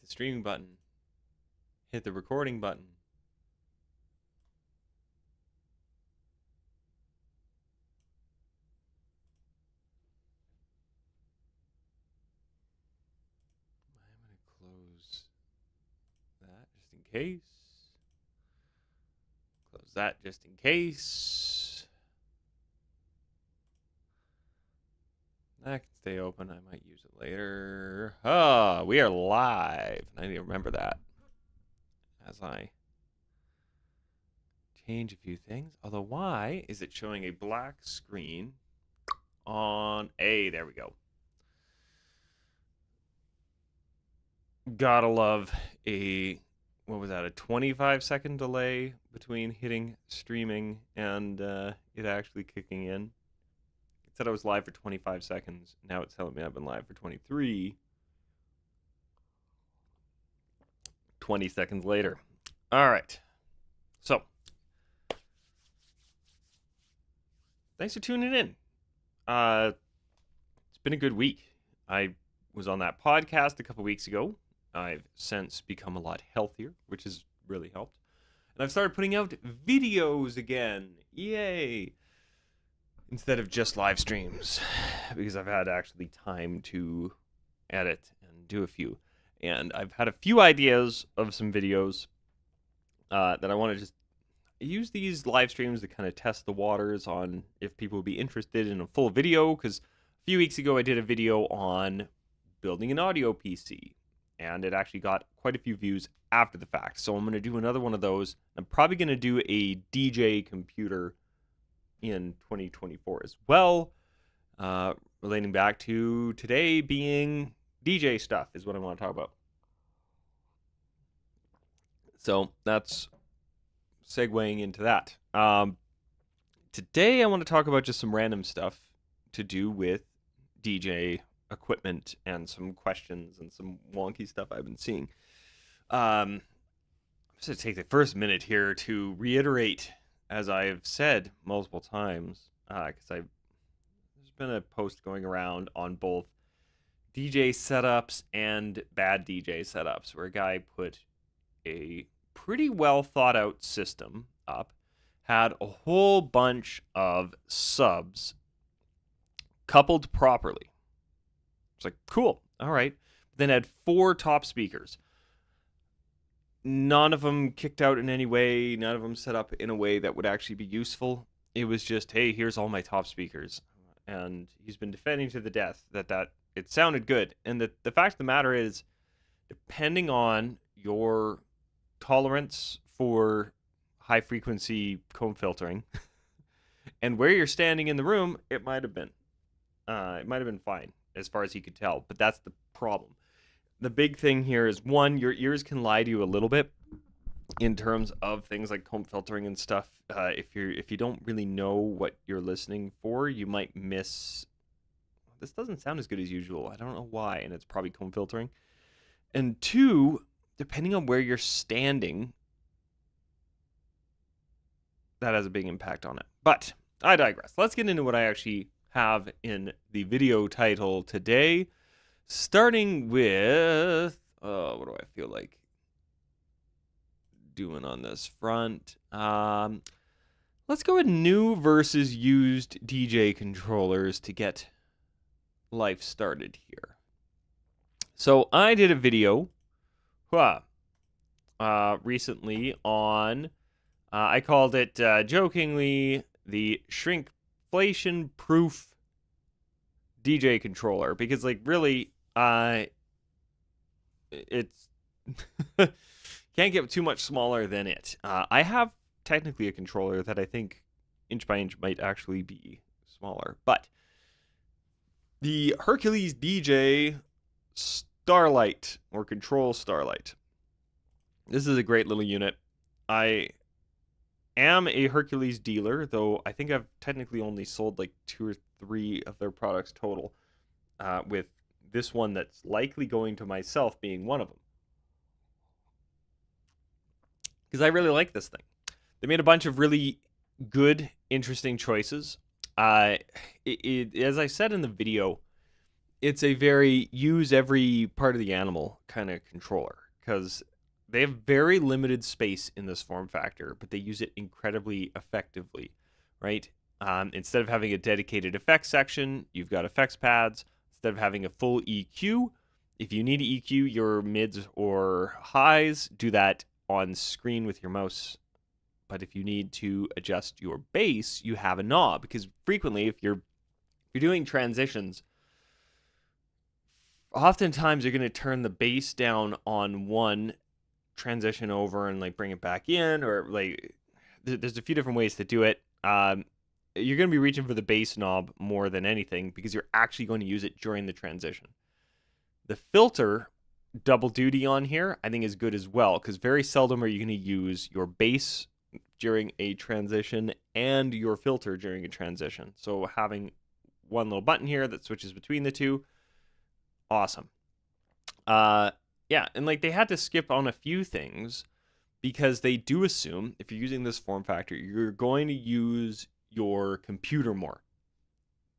the streaming button. Hit the recording button. I'm going to close that just in case. Close that just in case. That can stay open. I might use it later. Oh, we are live. I need to remember that as I change a few things. Although, why is it showing a black screen on A? There we go. Gotta love a, what was that, a 25-second delay between hitting streaming and it actually kicking in. It said I was live for 25 seconds. Now it's telling me I've been live for 23. 20 seconds later. All right. So, thanks for tuning in. It's been a good week. I was on that podcast a couple weeks ago. I've since become a lot healthier, which has really helped. And I've started putting out videos again. Yay! Instead of just live streams, because I've had actually time to edit and do a few. And I've had a few ideas of some videos that I want to just use these live streams to kind of test the waters on if people would be interested in a full video, because a few weeks ago I did a video on building an audio PC, and it actually got quite a few views after the fact. So I'm going to do another one of those. I'm probably going to do a DJ computer in 2024 as well, relating back to today being DJ stuff is what I want to talk about. So that's segueing into that. Today I want to talk about just some random stuff to do with DJ equipment and some questions and some wonky stuff I've been seeing. I'm just going to take the first minute here to reiterate, as I've said multiple times, because there's been a post going around on both DJ setups and bad DJ setups, where a guy put a pretty well thought out system up, had a whole bunch of subs coupled properly. It's like, cool, all right. Then had 4 top speakers. None of them kicked out in any way. None of them set up in a way that would actually be useful. It was just, hey, here's all my top speakers. And he's been defending to the death that it sounded good. And the fact of the matter is, depending on your tolerance for high frequency comb filtering and where you're standing in the room, it might have been fine as far as he could tell. But that's the problem. The big thing here is, one, your ears can lie to you a little bit in terms of things like comb filtering and stuff. If you don't really know what you're listening for, you might miss. This doesn't sound as good as usual. I don't know why, and it's probably comb filtering. And 2, depending on where you're standing, that has a big impact on it. But I digress. Let's get into what I actually have in the video title today. Starting with, what do I feel like doing on this front? Let's go with new versus used DJ controllers to get life started here. So I did a video recently on, I called it jokingly the shrinkflation-proof DJ controller, because like really it's can't get too much smaller than it. I have technically a controller that I think inch by inch might actually be smaller, but the Hercules DJ Starlight, or Control Starlight, this is a great little unit. I am a Hercules dealer, though I think I've technically only sold like 2 or 3 of their products total, with this one that's likely going to myself being one of them. Because I really like this thing. They made a bunch of really good, interesting choices. As I said in the video, it's a very use every part of the animal kind of controller because they have very limited space in this form factor, but they use it incredibly effectively, right? Instead of having a dedicated effects section, you've got effects pads. Instead of having a full EQ, if you need to EQ your mids or highs, do that on screen with your mouse. But if you need to adjust your bass, you have a knob because frequently, if you're doing transitions, oftentimes you're going to turn the bass down on one transition over and like bring it back in, or like there's a few different ways to do it. You're going to be reaching for the bass knob more than anything because you're actually going to use it during the transition. The filter double duty on here I think is good as well because very seldom are you going to use your bass during a transition and your filter during a transition. So having one little button here that switches between the two, awesome. Yeah, and like they had to skip on a few things because they do assume if you're using this form factor, you're going to use your computer more,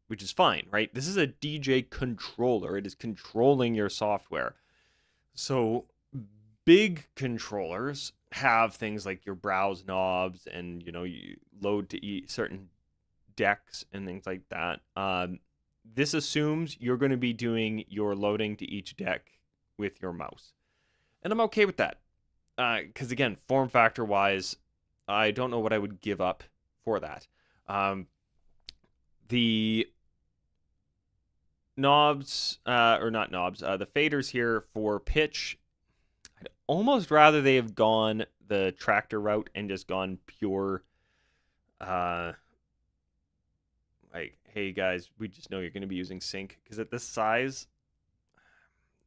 which is fine, right? This is a DJ controller. It is controlling your software. So big controllers have things like your browse knobs and, you know, you load to certain decks and things like that. This assumes you're going to be doing your loading to each deck with your mouse. And I'm okay with that. Because again, form factor wise, I don't know what I would give up for that. The knobs, or not knobs, the faders here for pitch, I'd almost rather they have gone the Traktor route and just gone pure, like, hey guys, we just know you're going to be using sync. Because at this size,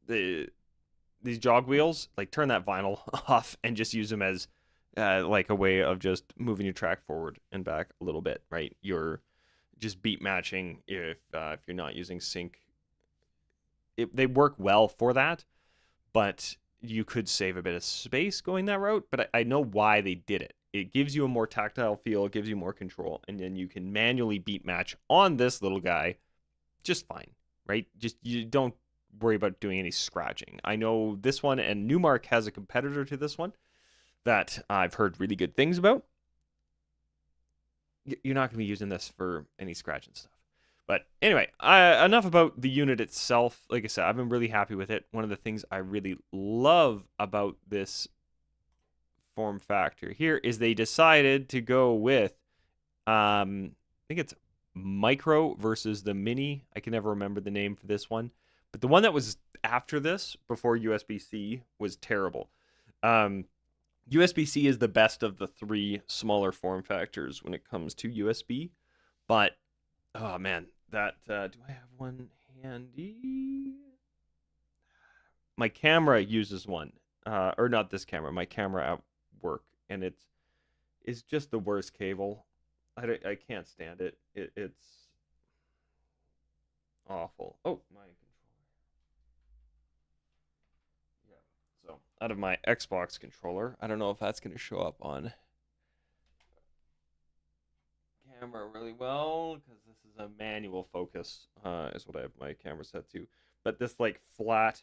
these jog wheels, like turn that vinyl off and just use them as like a way of just moving your track forward and back a little bit, right? You're just beat matching if you're not using sync. They work well for that, but you could save a bit of space going that route. But I know why they did it. It gives you a more tactile feel, it gives you more control, and then you can manually beat match on this little guy just fine, right? Just you don't worry about doing any scratching. I know this one, and Newmark has a competitor to this one that I've heard really good things about. You're not going to be using this for any scratching stuff. But anyway, enough about the unit itself. Like I said, I've been really happy with it. One of the things I really love about this form factor here is they decided to go with, I think it's micro versus the mini. I can never remember the name for this one. But the one that was after this, before USB-C, was terrible. USB-C is the best of the three smaller form factors when it comes to USB. But, oh man, that, do I have one handy? My camera uses one. Or not this camera, my camera at work. And it's just the worst cable. I can't stand it. It's awful. Oh, my controller. Yeah. So out of my Xbox controller, I don't know if that's going to show up on camera really well because this is a manual focus. Is what I have my camera set to. But this like flat.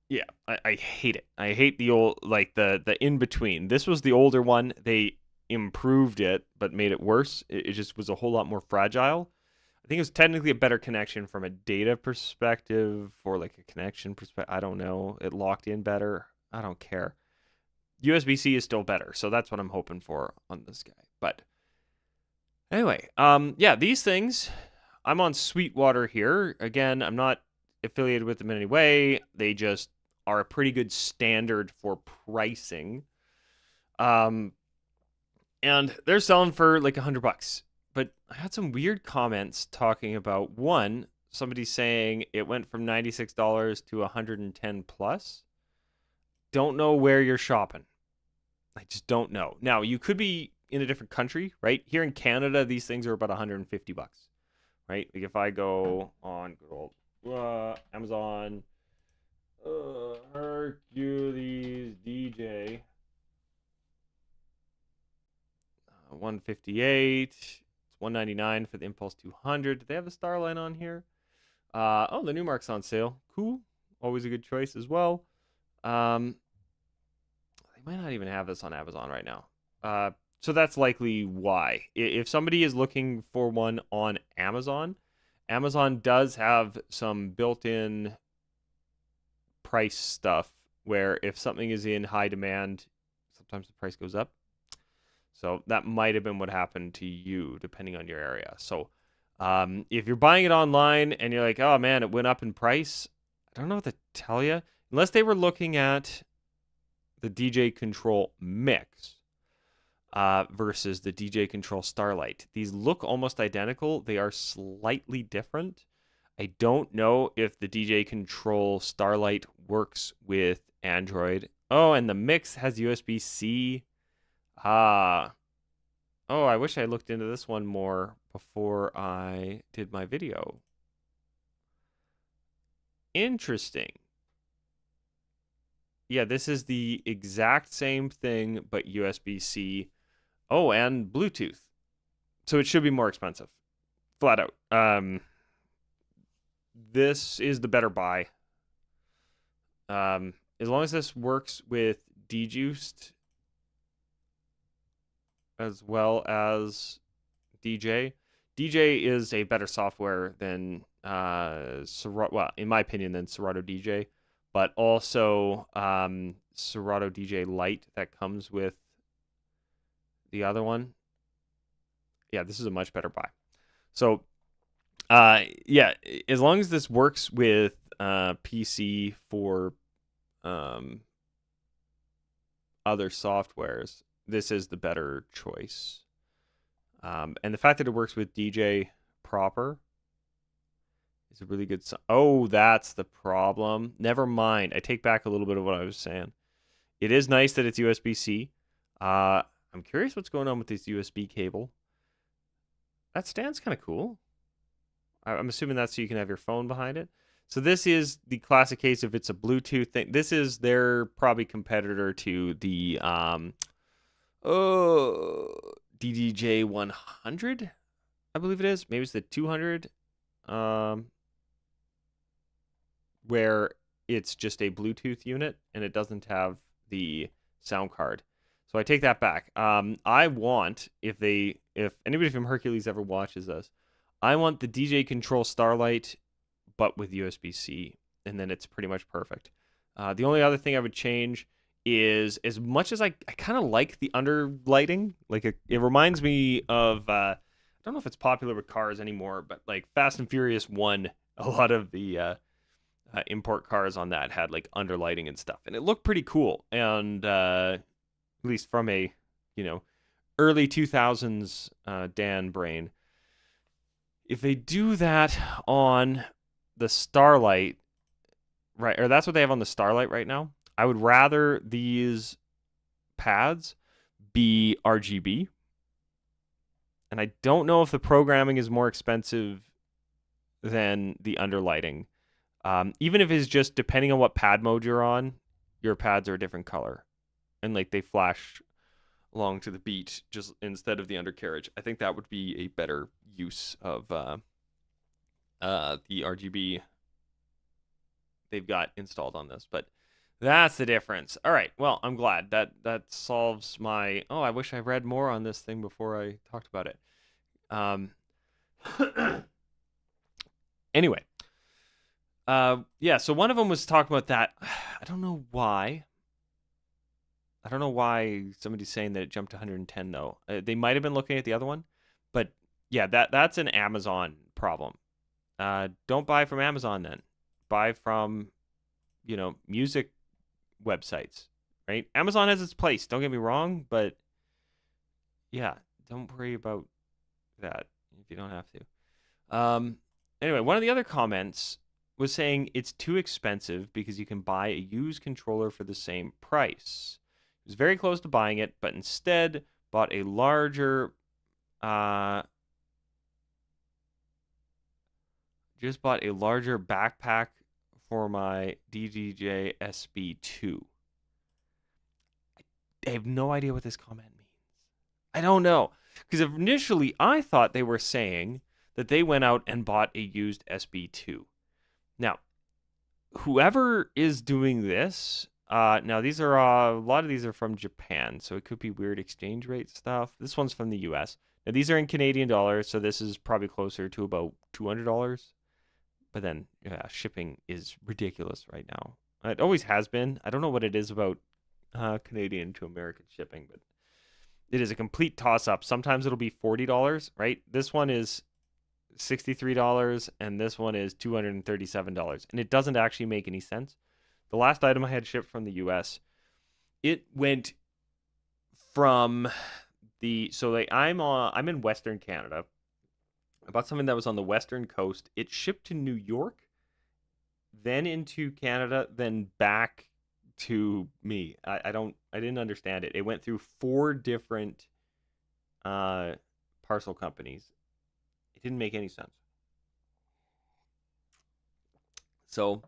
Yeah, I hate it. I hate the old, like the in between. This was the older one. They improved it, but made it worse. It just was a whole lot more fragile. I think it was technically a better connection from a data perspective or like a connection perspective. I don't know. It locked in better. I don't care. USB-C is still better, so that's what I'm hoping for on this guy. But anyway, yeah, these things. I'm on Sweetwater here. Again, I'm not affiliated with them in any way. They just are a pretty good standard for pricing. And they're selling for like $100. But I had some weird comments talking about, one, somebody saying it went from $96 to $110 plus. Don't know where you're shopping. I just don't know. Now, you could be in a different country, right? Here in Canada, these things are about $150, right? Like if I go on good old Amazon, Hercules DJ, 158. It's $199 for the Impulse 200. Do they have the Starlight on here? Oh, the Numark's on sale. Cool. Always a good choice as well. They might not even have this on Amazon right now. So that's likely why. If somebody is looking for one on Amazon, Amazon does have some built-in price stuff where if something is in high demand, sometimes the price goes up. So that might have been what happened to you, depending on your area. So if you're buying it online and you're like, oh man, it went up in price, I don't know what to tell you. Unless they were looking at the DJ Control Mix versus the DJ Control Starlight. These look almost identical. They are slightly different. I don't know if the DJ Control Starlight works with Android. Oh, and the Mix has USB-C. Oh, I wish I looked into this one more before I did my video. Interesting. Yeah, this is the exact same thing, but USB-C. Oh, and Bluetooth. So it should be more expensive. Flat out. This is the better buy. As long as this works with Dejuiced as well as DJ. DJ is a better software than Serato, well, in my opinion, than Serato DJ, but also Serato DJ Lite that comes with the other one. Yeah, this is a much better buy. So, yeah, as long as this works with PC for other softwares, this is the better choice. And the fact that it works with DJ proper is a really good. Oh, that's the problem. Never mind. I take back a little bit of what I was saying. It is nice that it's USB-C. I'm curious what's going on with this USB cable. That stand's kind of cool. I'm assuming that's so you can have your phone behind it. So this is the classic case if it's a Bluetooth thing. This is their probably competitor to the DDJ 100, I believe it is. Maybe it's the 200, where it's just a Bluetooth unit and it doesn't have the sound card. So I take that back. I want, if anybody from Hercules ever watches this, I want the DJ Control Starlight, but with USB-C, and then it's pretty much perfect. The only other thing I would change is, as much as I kind of like the underlighting, like it reminds me of, I don't know if it's popular with cars anymore, but like Fast and Furious 1, a lot of the import cars on that had like underlighting and stuff, and it looked pretty cool. And at least from a, early 2000s Dan brain, if they do that on the Starlight, right, or that's what they have on the Starlight right now, I would rather these pads be RGB. And I don't know if the programming is more expensive than the underlighting. Even if it's just depending on what pad mode you're on, your pads are a different color. And like they flash along to the beat just instead of the undercarriage. I think that would be a better use of the RGB they've got installed on this. But that's the difference. All right. Well, I'm glad that solves my. Oh, I wish I read more on this thing before I talked about it. Anyway. Yeah. So one of them was talking about that. I don't know why. I don't know why somebody's saying that it jumped to 110 though. They might have been looking at the other one, but yeah, that's an Amazon problem. Don't buy from Amazon then. Buy from, music websites, right? Amazon has its place, don't get me wrong, but yeah, don't worry about that if you don't have to. Anyway, one of the other comments was saying it's too expensive because you can buy a used controller for the same price. He was very close to buying it, but instead bought a larger backpack for my DJI SB2. I have no idea what this comment means. I don't know. Because initially I thought they were saying that they went out and bought a used SB2. Now, whoever is doing this, now these are a lot of these are from Japan, so it could be weird exchange rate stuff. This one's from the US. Now these are in Canadian dollars, so this is probably closer to about $200. But then, yeah, shipping is ridiculous right now. It always has been. I don't know what it is about Canadian to American shipping, but it is a complete toss up. Sometimes it'll be $40, right? This one is $63 and this one is $237, and it doesn't actually make any sense. The last item I had shipped from the US, it went from I'm in Western Canada. I bought something that was on the western coast. It shipped to New York, then into Canada, then back to me. I didn't understand it. It went through 4 different parcel companies. It didn't make any sense. So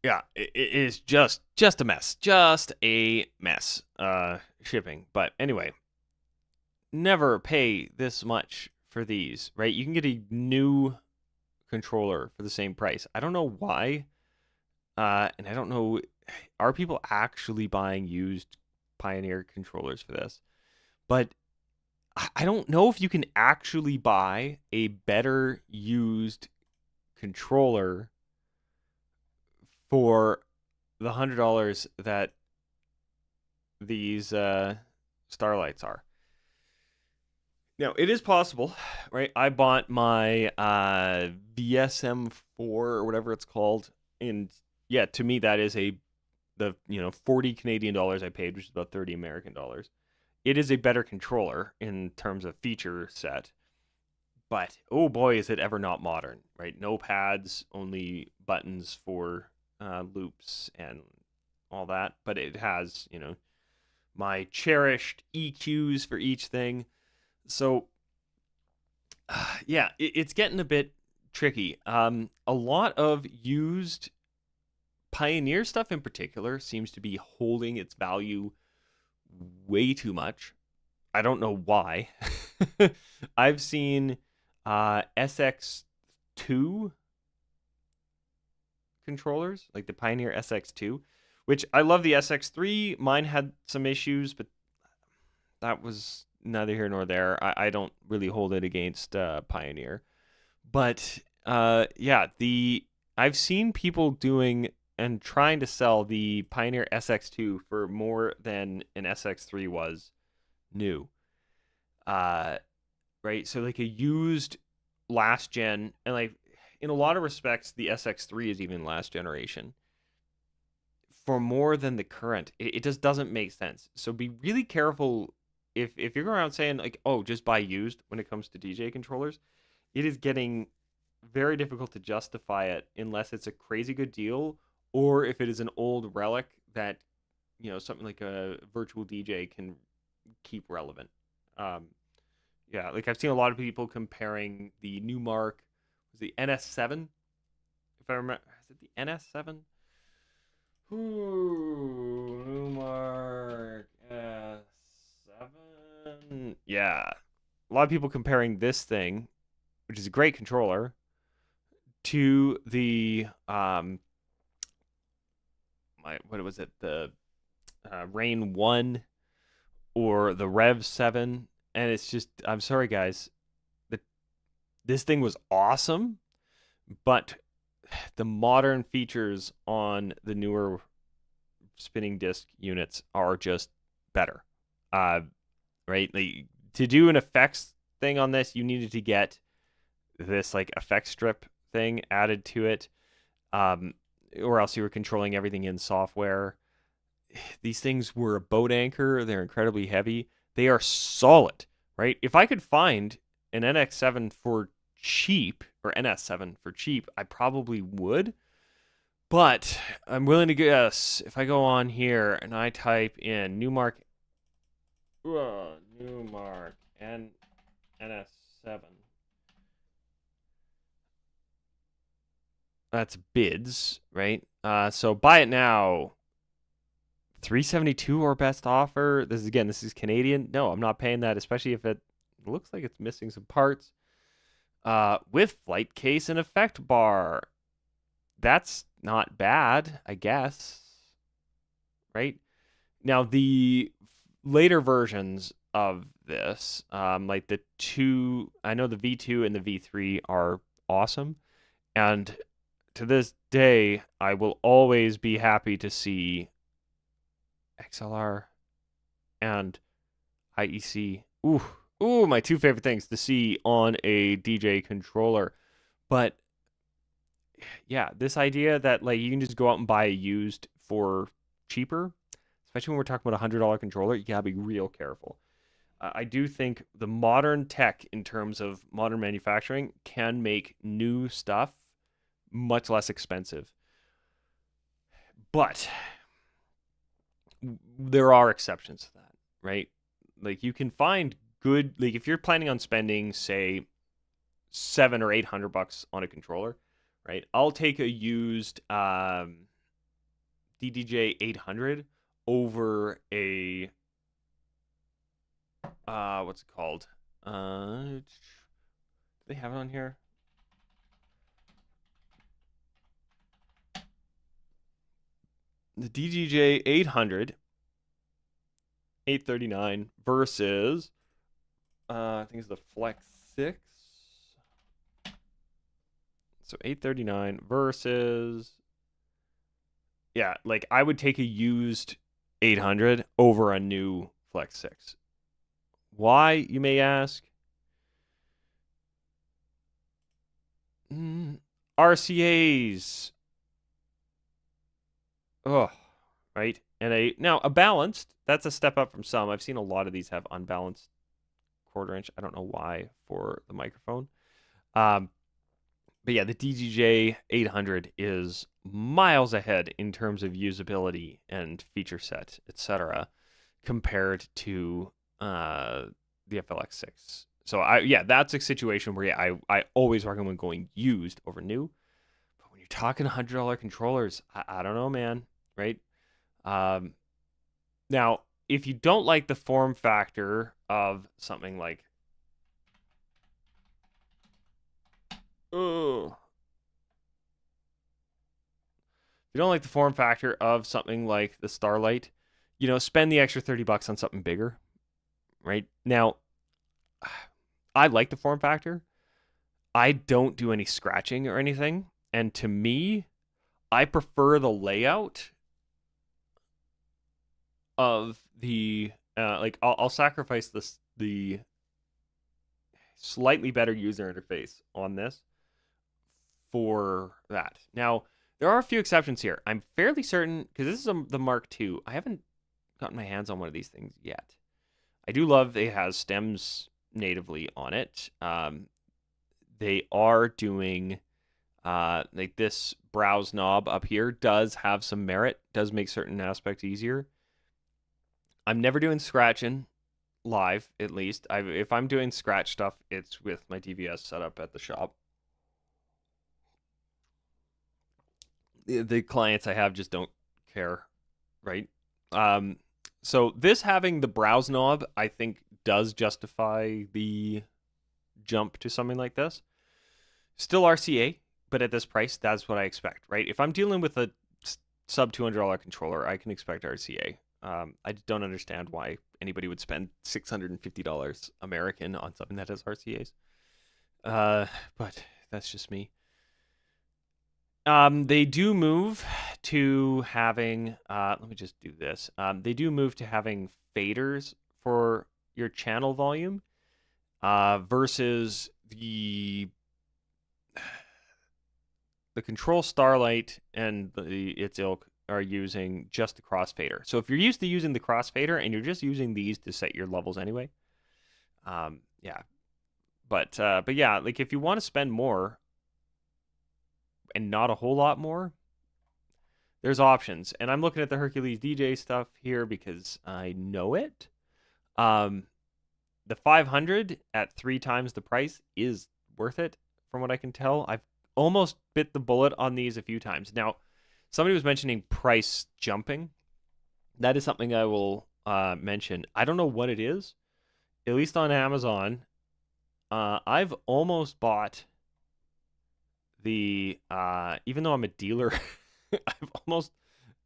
yeah, it is just a mess. Just a mess. Shipping. But anyway, never pay this much for these, right? You can get a new controller for the same price. I don't know why. And I don't know, are people actually buying used Pioneer controllers for this? But I don't know if you can actually buy a better used controller for the $100 that these Starlights are. Now, it is possible, right? I bought my VSM4 or whatever it's called, and yeah, to me that is the 40 Canadian dollars I paid, which is about 30 American dollars. It is a better controller in terms of feature set, but oh boy, is it ever not modern, right? No pads, only buttons for loops and all that, but it has, my cherished EQs for each thing. So, yeah, it's getting a bit tricky. A lot of used Pioneer stuff in particular seems to be holding its value way too much. I don't know why. I've seen SX2 controllers, like the Pioneer SX2, which I love the SX3. Mine had some issues, but that was neither here nor there. I don't really hold it against Pioneer. But yeah, I've seen people doing and trying to sell the Pioneer SX2 for more than an SX3 was new. Right? So like a used last gen, and like in a lot of respects, the SX3 is even last generation, for more than the current. It just doesn't make sense. So be really careful if you're going around saying like, oh, just buy used when it comes to DJ controllers. It is getting very difficult to justify it unless it's a crazy good deal, or if it is an old relic that something like a virtual DJ can keep relevant. Yeah, like I've seen a lot of people comparing the Numark, was the NS7, if I remember, is it the NS7? Ooh, Numark S7. Yeah, a lot of people comparing this thing, which is a great controller, to the what was it, the Rain 1 or the Rev 7, and it's just, I'm sorry guys, this thing was awesome, but the modern features on the newer spinning disc units are just better. Right? Like, to do an effects thing on this, you needed to get this like effect strip thing added to it, or else you were controlling everything in software. These things were a boat anchor. They're incredibly heavy. They are solid, right? If I could find an NX7 for cheap, or NS7 for cheap, I probably would. But I'm willing to guess, if I go on here and I type in Numark and NS7, that's bids, right? So buy it now, $372 or best offer. This is Canadian. No, I'm not paying that, especially if it looks like it's missing some parts. With flight case and effect bar. That's not bad, I guess. Right? Now, the later versions of this, like the two, I know the V2 and the V3 are awesome. And to this day, I will always be happy to see XLR and IEC. Ooh, my two favorite things to see on a DJ controller. But yeah, this idea that like you can just go out and buy a used for cheaper, especially when we're talking about $100 controller, you gotta be real careful. I do think the modern tech in terms of modern manufacturing can make new stuff much less expensive. But there are exceptions to that, right? Like you can find good, like if you're planning on spending, say, $700 or $800 on a controller, right? I'll take a used DDJ 800 over a what's it called? Do they have it on here? The DDJ 800 $839 versus I think it's the Flex 6. So $839 versus, yeah, like I would take a used 800 over a new Flex 6. Why, you may ask? RCAs. Oh, right. And now a balanced, that's a step up from some. I've seen a lot of these have unbalanced quarter inch. I don't know why for the microphone. But yeah, the DJJ 800 is miles ahead in terms of usability and feature set, etc., compared to the FLX6. So that's a situation where I always recommend going used over new. But when you're talking $100 controllers, I don't know, man. Right? Now, if you don't like the form factor of something like, if you don't like the form factor of something like the Starlight, spend the extra $30 on something bigger. Right? Now, I like the form factor. I don't do any scratching or anything. And to me, I prefer the layout of the I'll sacrifice the slightly better user interface on this for that. Now, there are a few exceptions here. I'm fairly certain, because this is the Mark II. I haven't gotten my hands on one of these things yet. I do love it has stems natively on it. They are doing like this browse knob up here does have some merit, does make certain aspects easier. I'm never doing scratching live, at least. If I'm doing scratch stuff, it's with my DVS set up at the shop. The clients I have just don't care, right? So this having the browse knob, I think, does justify the jump to something like this. Still RCA, but at this price, that's what I expect, right? If I'm dealing with a sub $200 controller, I can expect RCA. I don't understand why anybody would spend $650 American on something that has RCAs. But that's just me. They do move to having, let me just do this. They do move to having faders for your channel volume, versus the Control Starlight and its ilk are using just the crossfader. So if you're used to using the crossfader and you're just using these to set your levels anyway, yeah. But yeah, like if you want to spend more and not a whole lot more, there's options. And I'm looking at the Hercules DJ stuff here because I know it. The 500 at 3 times the price is worth it from what I can tell. I've almost bit the bullet on these a few times. Now, somebody was mentioning price jumping. that is something I will mention. I don't know what it is. At least on Amazon, I've almost bought the even though I'm a dealer, I've almost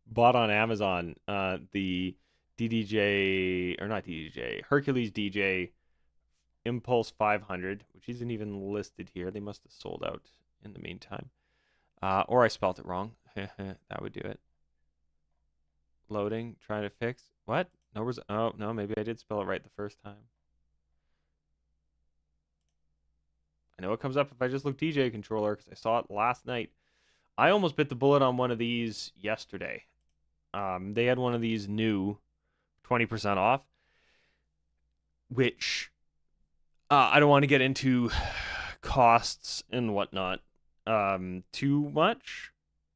bought on Amazon the DDJ, or not DDJ, Hercules DJ Impulse 500, which isn't even listed here. They must have sold out in the meantime. Or I spelled it wrong. That would do it. Loading, trying to fix. What? No, oh, no, maybe I did spell it right the first time. I know it comes up if I just look DJ controller because I saw it last night. I almost bit the bullet on one of these yesterday. They had one of these new 20% off, which I don't want to get into costs and whatnot too much.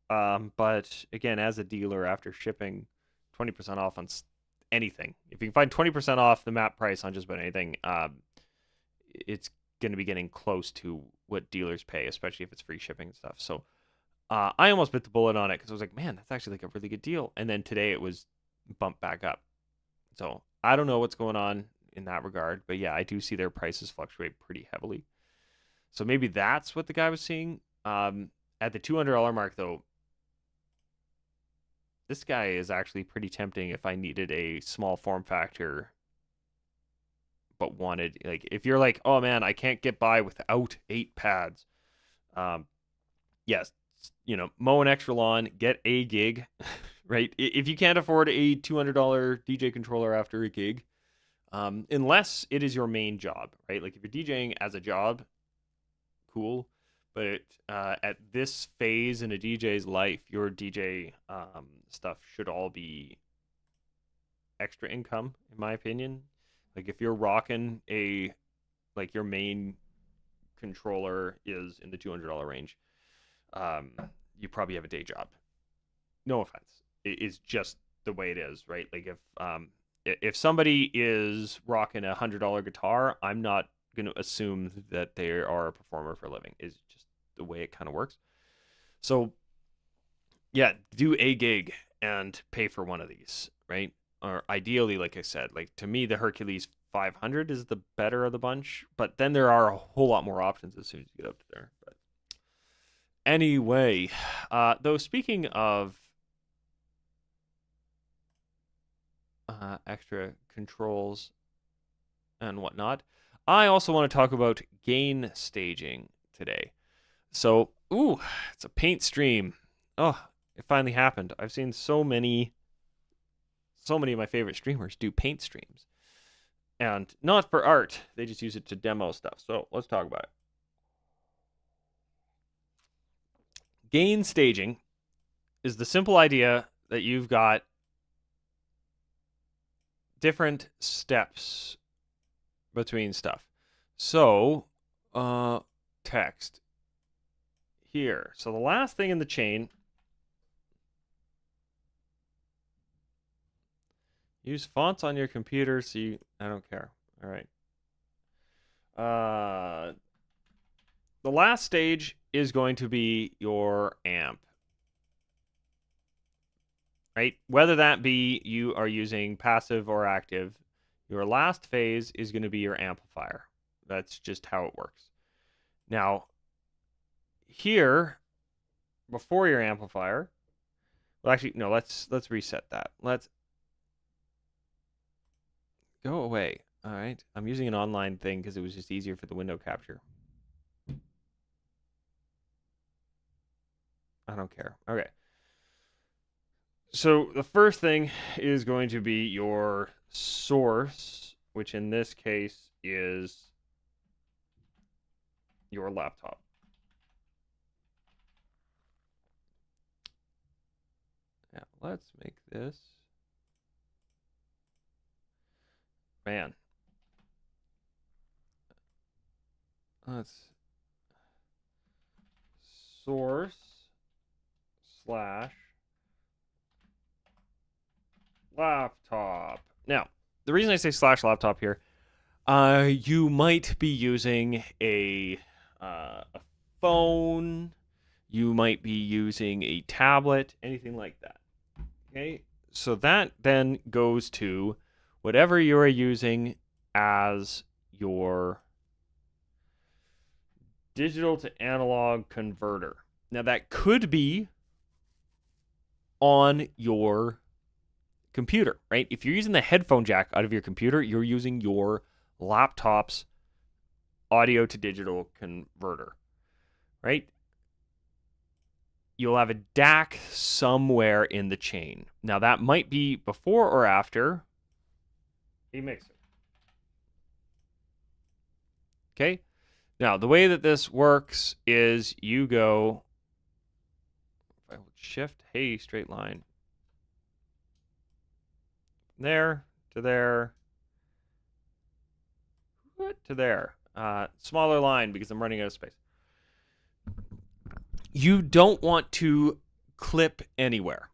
But again, as a dealer, after shipping 20% off on anything, if you can find 20% off the map price on just about anything, it's going to be getting close to what dealers pay, especially if it's free shipping and stuff. So I almost bit the bullet on it because I was like, man, that's actually like a really good deal. And then today it was bumped back up. So I don't know what's going on in that regard, but yeah, I do see their prices fluctuate pretty heavily. So maybe that's what the guy was seeing. At the $200 mark, though, this guy is actually pretty tempting if I needed a small form factor, but wanted, like, if you're like, oh man, I can't get by without 8 pads. Yes, you know, mow an extra lawn, get a gig, right? If you can't afford a $200 DJ controller after a gig, unless it is your main job, right? Like if you're DJing as a job, cool. But at this phase in a DJ's life, your DJ stuff should all be extra income, in my opinion. Like if you're rocking like your main controller is in the $200 range, you probably have a day job. No offense. It's just the way it is, right? Like if somebody is rocking a $100 guitar, I'm not going to assume that they are a performer for a living. It's just the way it kind of works. So yeah, do a gig and pay for one of these, right? Or ideally, like I said, like to me, the Hercules 500 is the better of the bunch, but then there are a whole lot more options as soon as you get up to there. But anyway, though, speaking of extra controls and whatnot, I also want to talk about gain staging today. So, it's a paint stream. Oh, it finally happened. I've seen so many of my favorite streamers do paint streams. And not for art. They just use it to demo stuff. So, let's talk about it. Gain staging is the simple idea that you've got different steps between stuff. So, text here. So the last thing in the chain, use fonts on your computer. So I don't care. All right. The last stage is going to be your amp, right? Whether that be you are using passive or active, your last phase is going to be your amplifier. That's just how it works. Now, here, before your amplifier, well, actually, no, let's reset that. Let's go away. All right. I'm using an online thing because it was just easier for the window capture. I don't care. Okay. So the first thing is going to be your source, which in this case is your laptop. Now let's make this. Man. Let's source / laptop. Now, the reason I say / laptop here, you might be using a phone, you might be using a tablet, anything like that. Okay, So that then goes to whatever you are using as your digital to analog converter. Now that could be on your computer, right? If you're using the headphone jack out of your computer, you're using your laptop's audio to digital converter, right? You'll have a DAC somewhere in the chain. Now that might be before or after a mixer. Okay? Now, the way that this works is you go, if I hold shift, hey, straight line. There to there to there. Smaller line because I'm running out of space. You don't want to clip anywhere.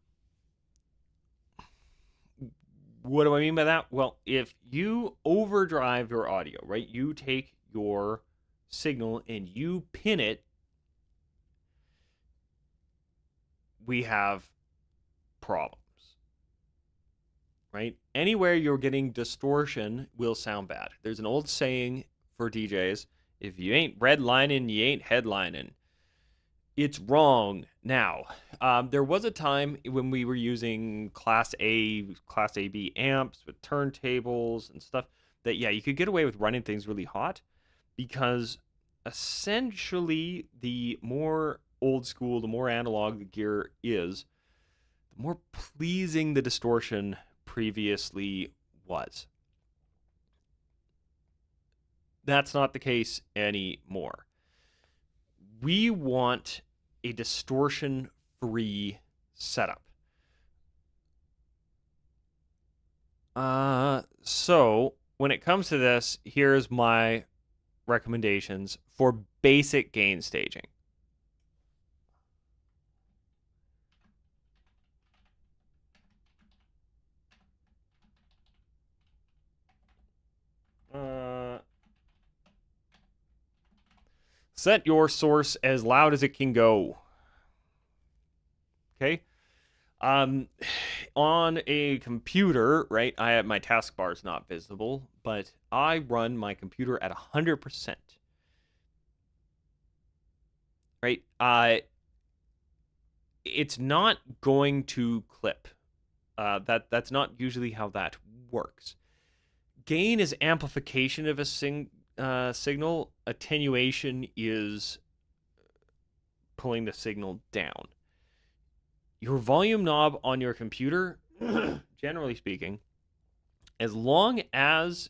What do I mean by that? Well, if you overdrive your audio, right, you take your signal and you pin it, we have problems, right? Anywhere you're getting distortion will sound bad. There's an old saying for DJs, if you ain't redlining, you ain't headlining. It's wrong now. There was a time when we were using Class AB amps with turntables and stuff that, yeah, you could get away with running things really hot because essentially the more old school, the more analog the gear is, the more pleasing the distortion previously was. That's not the case anymore. We want a distortion-free setup. So when it comes to this, here's my recommendations for basic gain staging. Set your source as loud as it can go. Okay. On a computer, right, I have my taskbar is not visible, but I run my computer at 100%. Right? It's not going to clip. That's not usually how that works. Gain is amplification of a signal. Attenuation is pulling the signal down. Your volume knob on your computer, generally speaking, as long as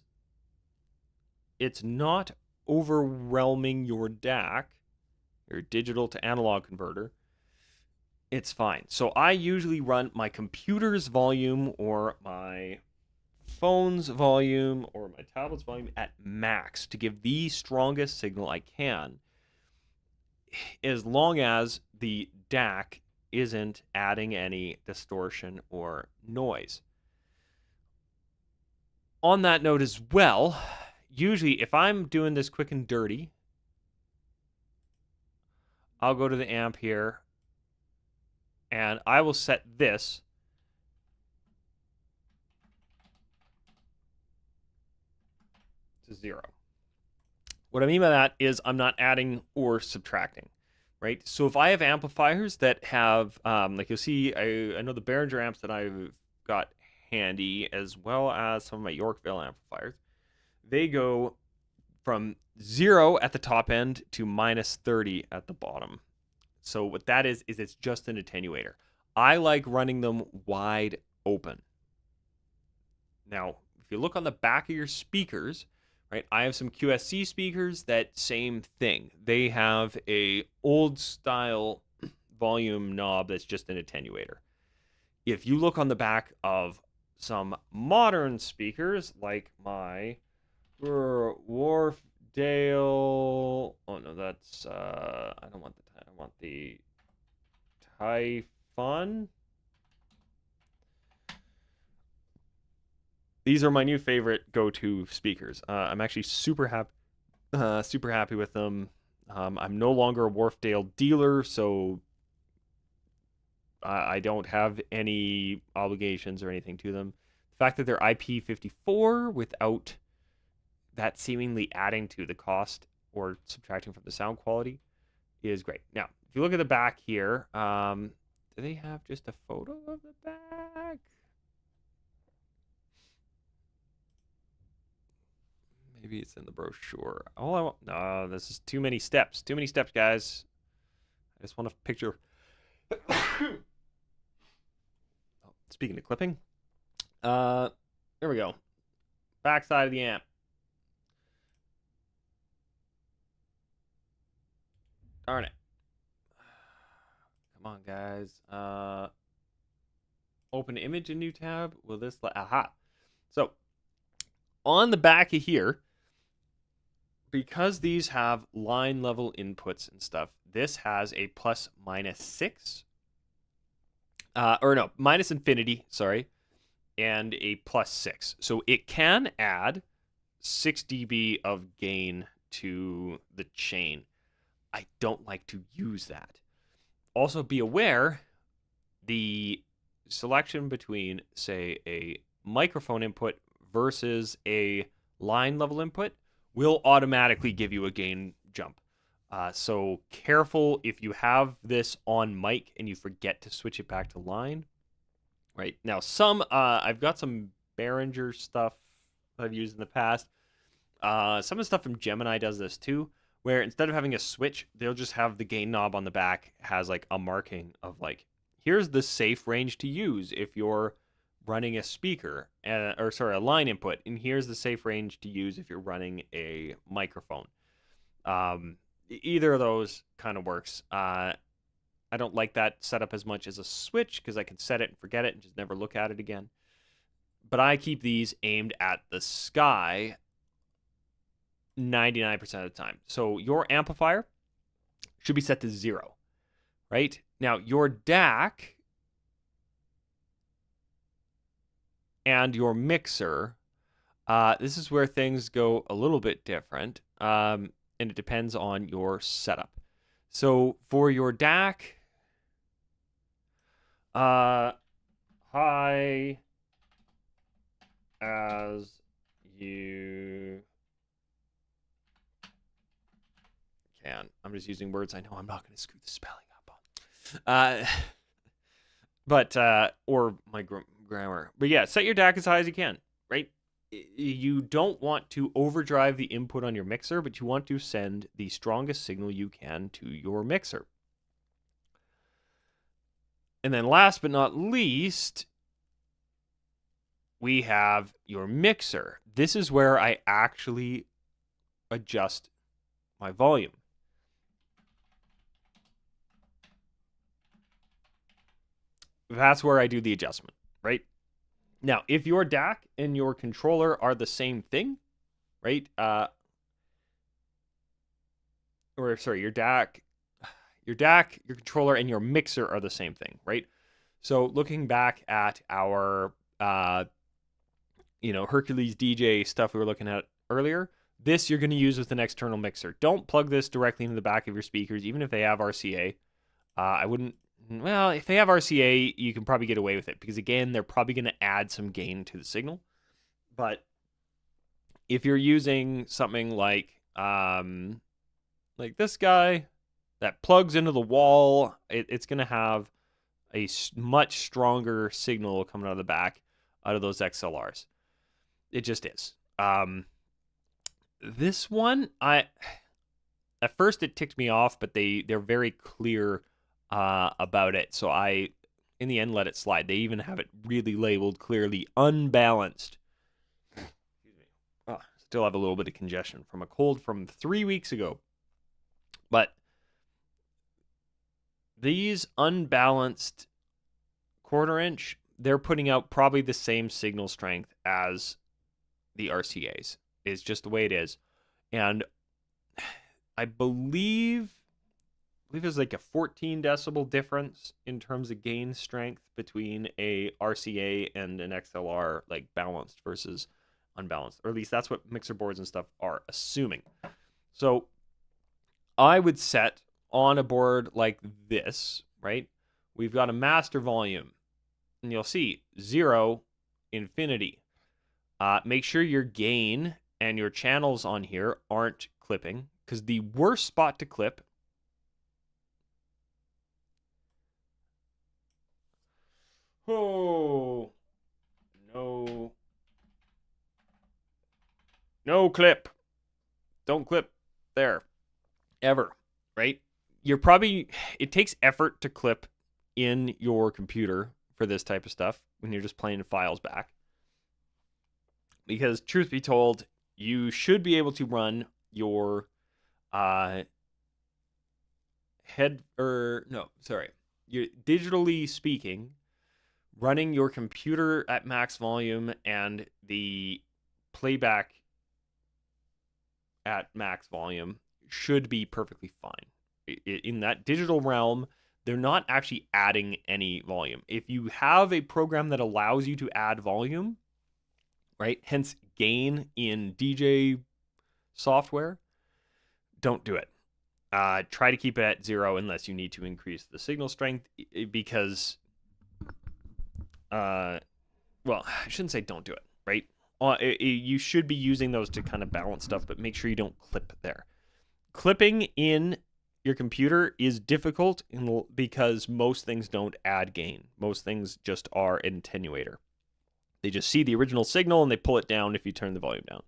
it's not overwhelming your DAC, your digital to analog converter, it's fine. So I usually run my computer's volume or my phone's volume or my tablet's volume at max to give the strongest signal I can, as long as the DAC isn't adding any distortion or noise. On that note as well, usually if I'm doing this quick and dirty, I'll go to the amp here and I will set this to 0. What I mean by that is I'm not adding or subtracting, right? So if I have amplifiers that have, like you'll see, I know the Behringer amps that I've got handy, as well as some of my Yorkville amplifiers, they go from 0 at the top end to minus 30 at the bottom. So what that is it's just an attenuator. I like running them wide open. Now, if you look on the back of your speakers, right, I have some QSC speakers that same thing. They have a old style volume knob that's just an attenuator. If you look on the back of some modern speakers, like my Wharfdale, oh no, that's I don't want I want the Typhon. These are my new favorite go-to speakers. I'm actually super happy with them. I'm no longer a Wharfdale dealer, so I don't have any obligations or anything to them. The fact that they're IP54 without that seemingly adding to the cost or subtracting from the sound quality is great. Now, if you look at the back here, do they have just a photo of the back? Maybe it's in the brochure. No, this is too many steps. Too many steps, guys. I just want a picture. Speaking of clipping, here we go. Back side of the amp. Darn it. Come on, guys. Open image in new tab. Will this aha. So on the back of here, because these have line level inputs and stuff, this has a ±6. Or no, minus infinity, sorry, and a +6. So it can add 6 dB of gain to the chain. I don't like to use that. Also be aware, the selection between, say, a microphone input versus a line level input will automatically give you a gain jump. So careful if you have this on mic and you forget to switch it back to line. Right now, I've got some Behringer stuff I've used in the past. Some of the stuff from Gemini does this too, where instead of having a switch, they'll just have the gain knob on the back has like a marking of like, here's the safe range to use if you're running a speaker, a line input, and here's the safe range to use if you're running a microphone. Either of those kind of works. I don't like that setup as much as a switch because I can set it and forget it and just never look at it again. But I keep these aimed at the sky 99% of the time. So your amplifier should be set to 0, right? Now your DAC and your mixer, this is where things go a little bit different, and it depends on your setup. So for your DAC, high as you can. I'm just using words I know I'm not going to screw the spelling up on. Or my grammar. But yeah, set your DAC as high as you can, right? You don't want to overdrive the input on your mixer, but you want to send the strongest signal you can to your mixer. And then last but not least, we have your mixer. This is where I actually adjust my volume. That's where I do the adjustment, right? Now, if your DAC and your controller are the same thing, right? Your DAC, your controller, and your mixer are the same thing, right? So looking back at our, Hercules DJ stuff we were looking at earlier, this you're going to use with an external mixer. Don't plug this directly into the back of your speakers, even if they have RCA. I wouldn't. Well, if they have RCA, you can probably get away with it because, again, they're probably going to add some gain to the signal. But if you're using something like this guy that plugs into the wall, it's going to have a much stronger signal coming out of the back out of those XLRs. It just is. This one, at first it ticked me off, but they're very clear about it, so I in the end let it slide. They even have it really labeled clearly unbalanced. Excuse me. Oh, still have a little bit of congestion from a cold from 3 weeks ago. But these unbalanced 1/4 inch, they're putting out probably the same signal strength as the RCAs. It's just the way it is. And I believe there's like a 14 decibel difference in terms of gain strength between a RCA and an XLR, like balanced versus unbalanced. Or at least that's what mixer boards and stuff are assuming. So I would set on a board like this, right, we've got a master volume. And you'll see 0, infinity. Make sure your gain and your channels on here aren't clipping, because the worst spot to clip no clip. Don't clip there ever, right? It takes effort to clip in your computer for this type of stuff when you're just playing files back. Because truth be told, you should be able to run your you're digitally speaking, running your computer at max volume and the playback at max volume should be perfectly fine. In that digital realm, they're not actually adding any volume. If you have a program that allows you to add volume, right, hence gain in DJ software, don't do it. Try to keep it at 0 unless you need to increase the signal strength, because, well, I shouldn't say don't do it, right? You should be using those to kind of balance stuff, but make sure you don't clip there. Clipping in your computer is difficult because most things don't add gain. Most things just are an attenuator. They just see the original signal and they pull it down if you turn the volume down.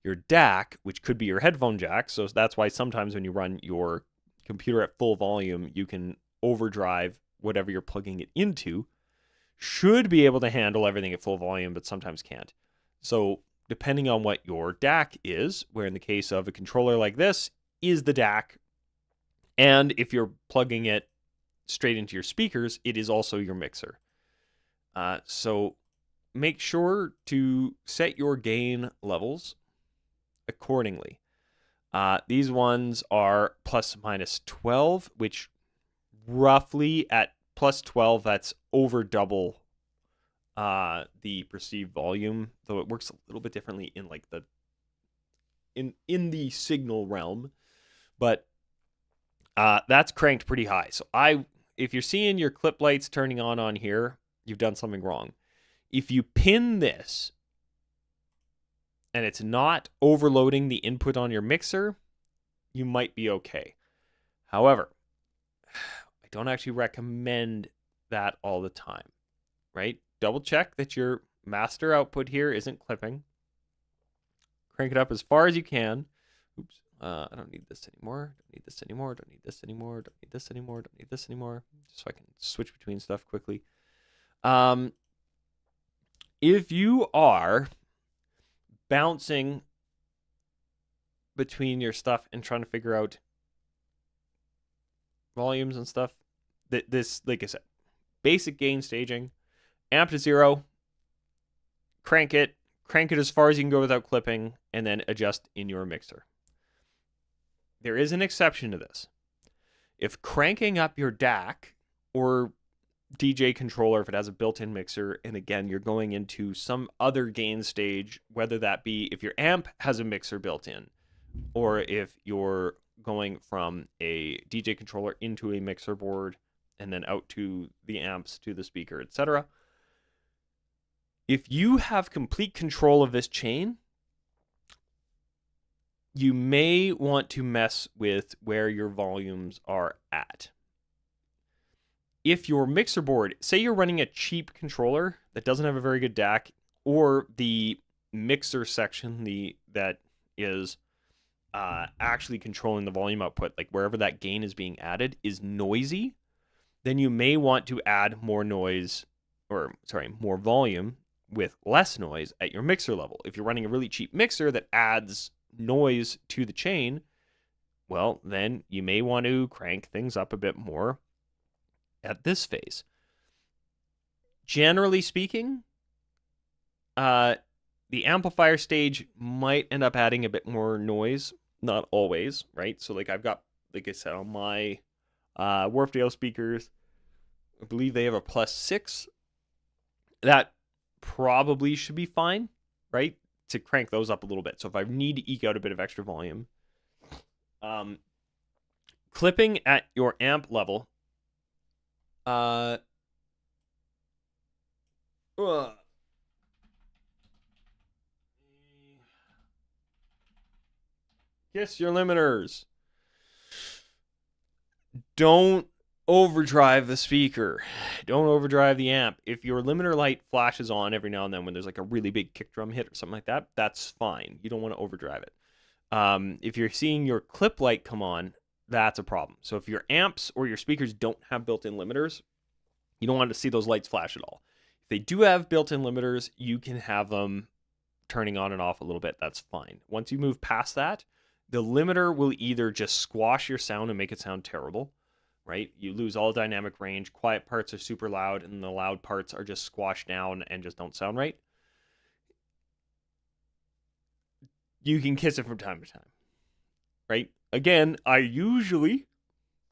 Your DAC, which could be your headphone jack, so that's why sometimes when you run your computer at full volume, you can overdrive whatever you're plugging it into, should be able to handle everything at full volume, but sometimes can't. So depending on what your DAC is, where in the case of a controller like this, is the DAC, and if you're plugging it straight into your speakers, it is also your mixer. So make sure to set your gain levels accordingly. These ones are plus minus 12, which roughly at plus 12, that's over double the perceived volume, though it works a little bit differently in like the in the signal realm, but that's cranked pretty high. So if you're seeing your clip lights turning on here, you've done something wrong. If you pin this and it's not overloading the input on your mixer, you might be okay. However, I don't actually recommend that all the time, right? Double check that your master output here isn't clipping. Crank it up as far as you can. Oops, I don't need this anymore. Don't need this anymore. Don't need this anymore. Don't need this anymore. Don't need this anymore. Just so I can switch between stuff quickly. If you are bouncing between your stuff and trying to figure out volumes and stuff, this, like I said, basic gain staging, amp to 0, crank it as far as you can go without clipping, and then adjust in your mixer. There is an exception to this. If cranking up your DAC or DJ controller, if it has a built-in mixer, and again, you're going into some other gain stage, whether that be if your amp has a mixer built in, or if you're going from a DJ controller into a mixer board and then out to the amps, to the speaker, etc. If you have complete control of this chain, you may want to mess with where your volumes are at. If your mixer board, say you're running a cheap controller that doesn't have a very good DAC, or the mixer section that is actually controlling the volume output, like wherever that gain is being added, is noisy, then you may want to add more volume with less noise at your mixer level. If you're running a really cheap mixer that adds noise to the chain, well, then you may want to crank things up a bit more at this phase. Generally speaking, the amplifier stage might end up adding a bit more noise. Not always, right? So like I've got, like I said, on my Wharfdale speakers, I believe they have a +6. That probably should be fine, right? To crank those up a little bit. So if I need to eke out a bit of extra volume, clipping at your amp level Uh, uh, Kiss your limiters. Don't overdrive the speaker. Don't overdrive the amp. If your limiter light flashes on every now and then when there's like a really big kick drum hit or something like that, that's fine. You don't want to overdrive it. If you're seeing your clip light come on, that's a problem. So if your amps or your speakers don't have built-in limiters, you don't want to see those lights flash at all. If they do have built-in limiters, you can have them turning on and off a little bit. That's fine. Once you move past that, the limiter will either just squash your sound and make it sound terrible, right? You lose all dynamic range. Quiet parts are super loud, and the loud parts are just squashed down and just don't sound right. You can kiss it from time to time, right? Again, I usually,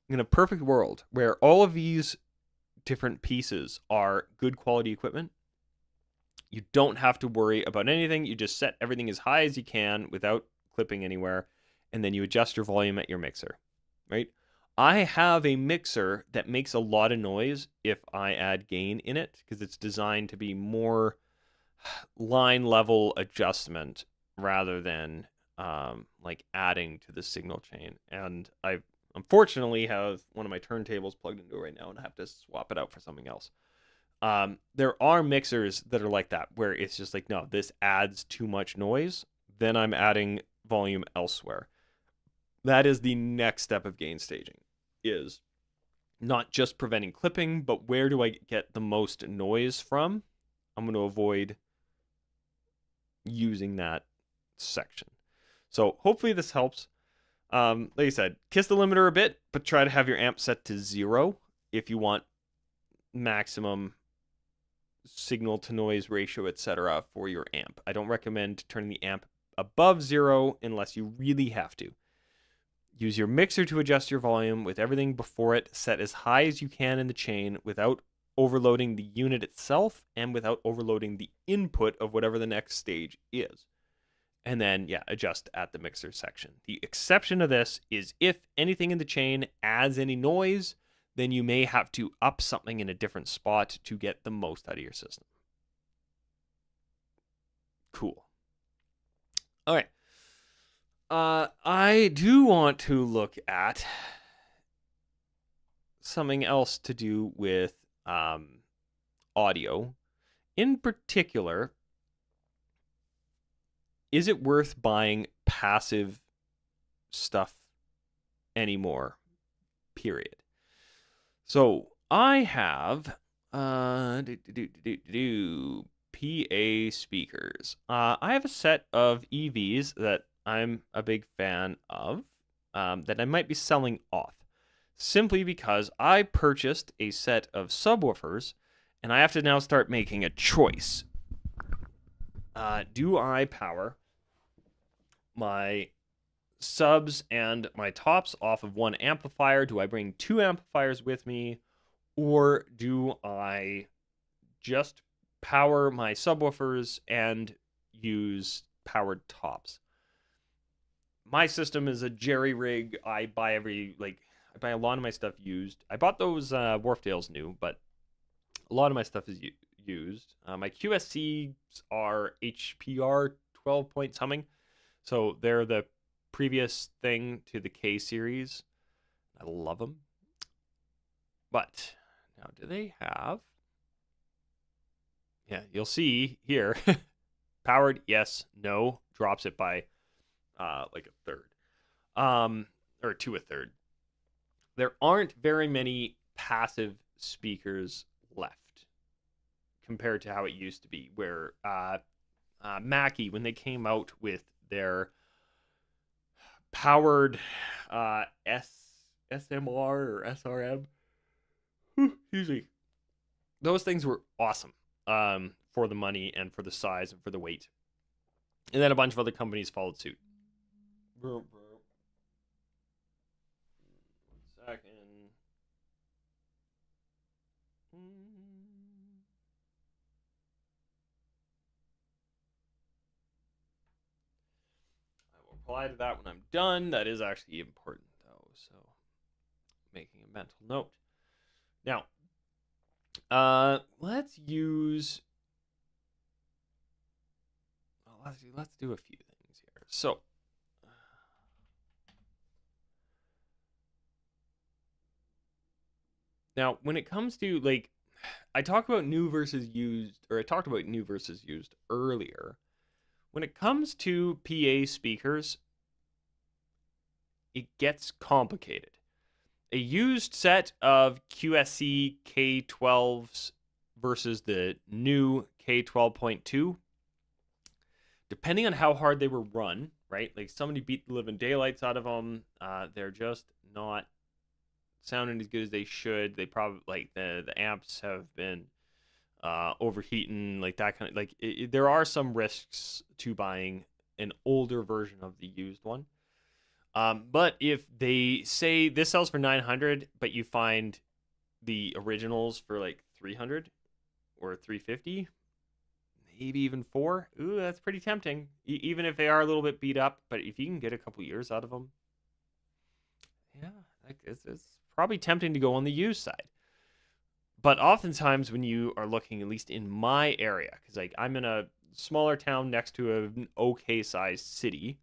in a perfect world where all of these different pieces are good quality equipment, you don't have to worry about anything. You just set everything as high as you can without clipping anywhere, and then you adjust your volume at your mixer, right? I have a mixer that makes a lot of noise if I add gain in it because it's designed to be more line level adjustment rather than like adding to the signal chain. And I unfortunately have one of my turntables plugged into it right now and I have to swap it out for something else. There are mixers that are like that where it's just like, no, this adds too much noise. Then I'm adding volume elsewhere. That is the next step of gain staging, is not just preventing clipping, but where do I get the most noise from? I'm going to avoid using that section. So hopefully this helps. Like I said, kiss the limiter a bit, but try to have your amp set to 0 if you want maximum signal to noise ratio, etc. for your amp. I don't recommend turning the amp above 0 unless you really have to. Use your mixer to adjust your volume with everything before it set as high as you can in the chain without overloading the unit itself and without overloading the input of whatever the next stage is. And then, yeah, adjust at the mixer section. The exception to this is if anything in the chain adds any noise, then you may have to up something in a different spot to get the most out of your system. Cool. All right. I do want to look at something else to do with audio. In particular, is it worth buying passive stuff anymore? Period. So I have PA speakers. I have a set of EVs that I'm a big fan of that I might be selling off simply because I purchased a set of subwoofers and I have to now start making a choice. Do I power my subs and my tops off of one amplifier? Do I bring 2 amplifiers with me? Or do I just power my subwoofers and use powered tops? My system is a jerry rig. I buy a lot of my stuff used. I bought those Wharfdales new, but a lot of my stuff is used. My QSCs are HPR 12 point something. So they're the previous thing to the K series. I love them. But now, do they have? Yeah, you'll see here. Powered, yes, no. Drops it by like a third. Or to a third. There aren't very many passive speakers left compared to how it used to be, where Mackie, when they came out with their powered SMR or SRM, usually those things were awesome for the money and for the size and for the weight. And then a bunch of other companies followed suit. 1 second. I will reply to that when I'm done. That is actually important, though, so making a mental note. Now, Let's use. Well, let's do a few things here. So. Now, when it comes to like, I talked about new versus used, or I talked about new versus used earlier. When it comes to PA speakers, it gets complicated. A used set of QSC K12s versus the new K12.2, depending on how hard they were run, right? Like somebody beat the living daylights out of them. They're just not sounding as good as they should. They probably like the amps have been overheating, like that kind of like. There are some risks to buying an older version of the used one. But if they say this sells for 900, but you find the originals for like 300 or 350, maybe even 4, ooh, that's pretty tempting. Even if they are a little bit beat up, but if you can get a couple years out of them, yeah, it's probably tempting to go on the used side. But oftentimes when you are looking, at least in my area, because like I'm in a smaller town next to an okay sized city,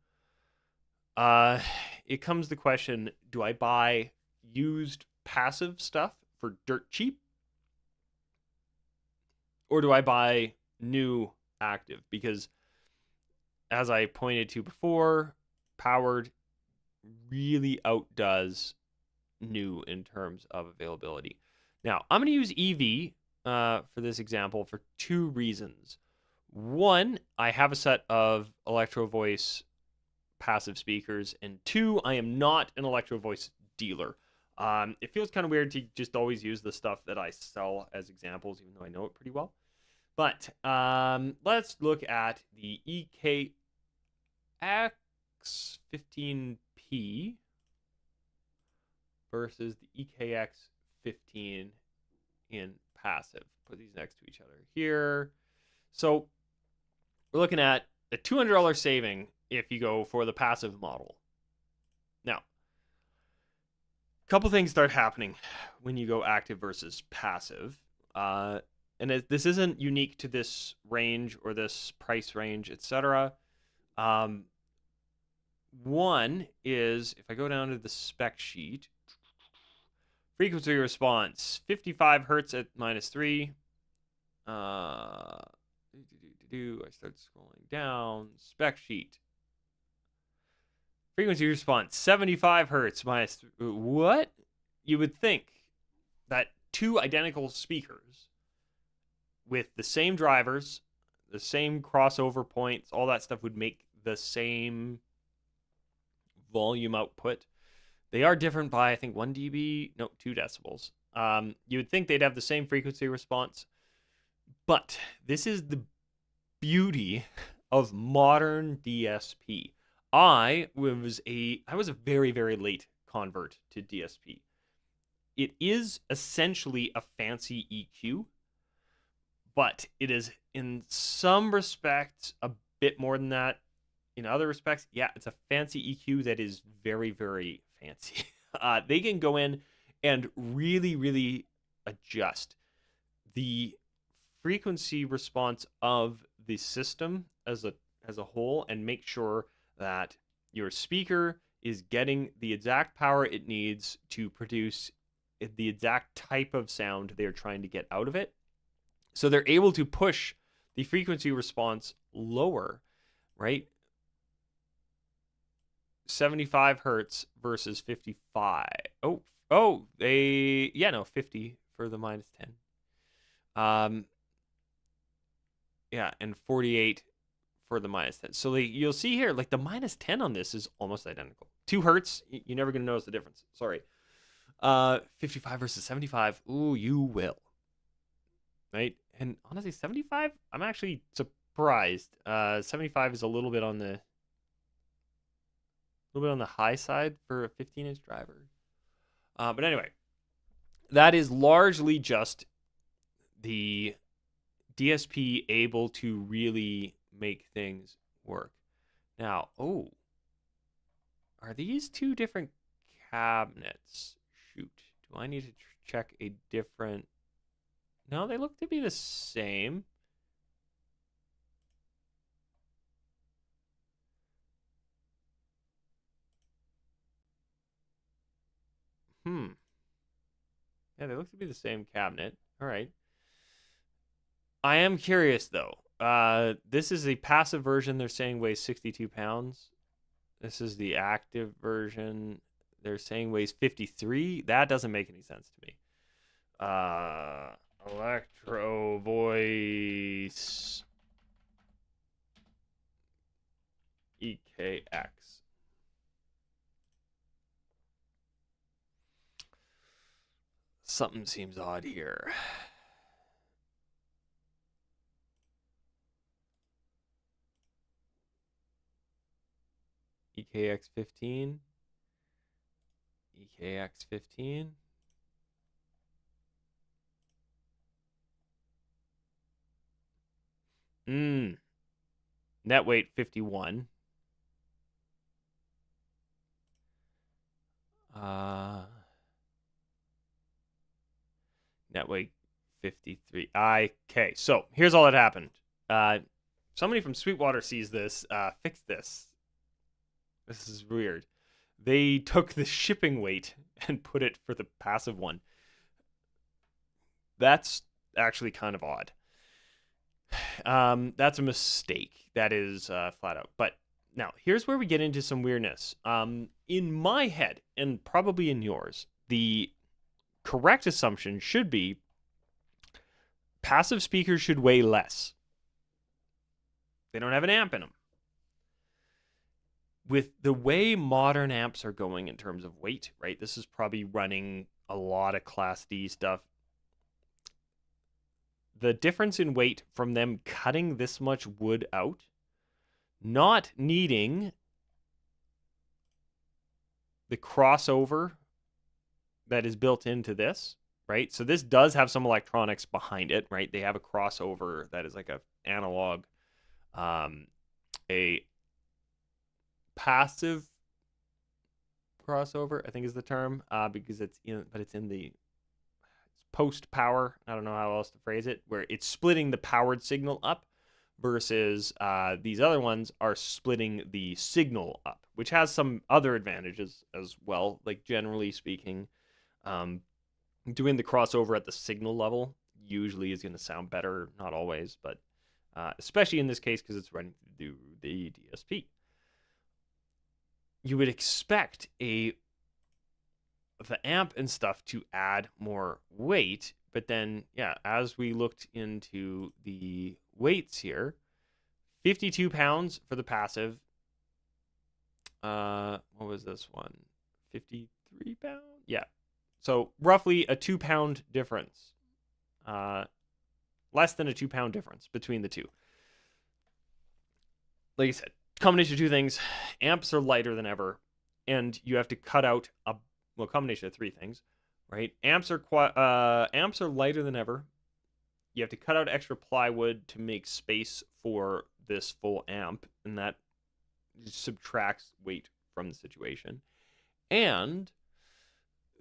it comes the question, do I buy used passive stuff for dirt cheap? Or do I buy new active? Because as I pointed to before, powered really outdoes new in terms of availability. Now, I'm going to use EV for this example for 2 reasons. One, I have a set of Electro Voice passive speakers, and 2, I am not an Electro Voice dealer. It feels kind of weird to just always use the stuff that I sell as examples, even though I know it pretty well. But let's look at the EKX15P versus the EKX15 in passive. Put these next to each other here. So we're looking at a $200 saving if you go for the passive model. Now, a couple things start happening when you go active versus passive. And this isn't unique to this range or this price range, etc. One is, if I go down to the spec sheet, frequency response, 55 hertz at -3. I start scrolling down. Spec sheet. Frequency response, 75 hertz minus. What? You would think that 2 identical speakers with the same drivers, the same crossover points, all that stuff would make the same volume output. They are different by, I think, 1 dB, no, 2 decibels. You would think they'd have the same frequency response, but this is the beauty of modern DSP. I was a very, very late convert to DSP. It is essentially a fancy EQ, but it is in some respects a bit more than that. In other respects, yeah, it's a fancy EQ that is very, very fancy. They can go in and really, really adjust the frequency response of the system as a whole and make sure that your speaker is getting the exact power it needs to produce the exact type of sound they're trying to get out of it. So they're able to push the frequency response lower, right? 75 hertz versus 55. Oh, 50 for the -10. Yeah, and 48 for the -10. So you'll see here, like the -10 on this is almost identical. 2 hertz, you're never going to notice the difference. Sorry. 55 versus 75. Ooh, you will. Right? And honestly, 75, I'm actually surprised. 75 is a little bit on the high side for a 15-inch driver. But anyway, that is largely just the DSP able to really make things work. Now, are these 2 different cabinets? Shoot. Do I need to check a different? No, they look to be the same. Yeah, they look to be the same cabinet. All right. I am curious though. This is a passive version. They're saying weighs 62 pounds. This is the active version. They're saying weighs 53. That doesn't make any sense to me. Electro Voice EKX. Something seems odd here. EKX 15. EKX 15. Net weight 51. Net weight 53. Okay, so here's all that happened. Somebody from Sweetwater sees this. Fix this. This is weird. They took the shipping weight and put it for the passive one. That's actually kind of odd. That's a mistake. That is flat out. But now, here's where we get into some weirdness. In my head, and probably in yours, the correct assumption should be passive speakers should weigh less. They don't have an amp in them. With the way modern amps are going in terms of weight, right? This is probably running a lot of Class D stuff. The difference in weight from them cutting this much wood out, not needing the crossover that is built into this, right? So this does have some electronics behind it, right? They have a crossover that is like a analog, a passive crossover, I think is the term, because it's in the post power. I don't know how else to phrase it, where it's splitting the powered signal up versus these other ones are splitting the signal up, which has some other advantages as well. Like generally speaking, doing the crossover at the signal level usually is going to sound better, not always, but especially in this case because it's running through the DSP. You would expect the amp and stuff to add more weight, but then yeah, as we looked into the weights here, 52 pounds for the passive. What was this one? 53 pounds? Yeah. So roughly a 2 pound difference. Less than a 2 pound difference between the two. Like I said, combination of two things. Amps are lighter than ever, and you have to cut out a combination of three things, right? Amps are lighter than ever. You have to cut out extra plywood to make space for this full amp, and that subtracts weight from the situation. And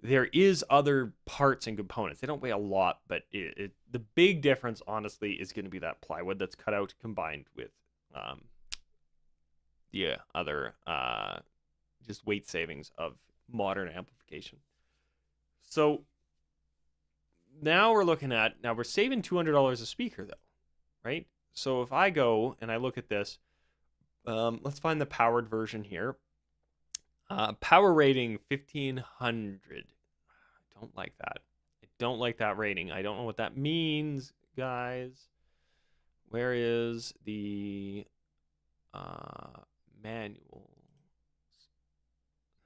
there is other parts and components. They don't weigh a lot, but the big difference, honestly, is going to be that plywood that's cut out combined with the other just weight savings of modern amplification. So now we're saving $200 a speaker though, right? So if I go and I look at this, let's find the powered version here. Power rating 1500. I don't like that. I don't like that rating. I don't know what that means, guys. Where is the manual?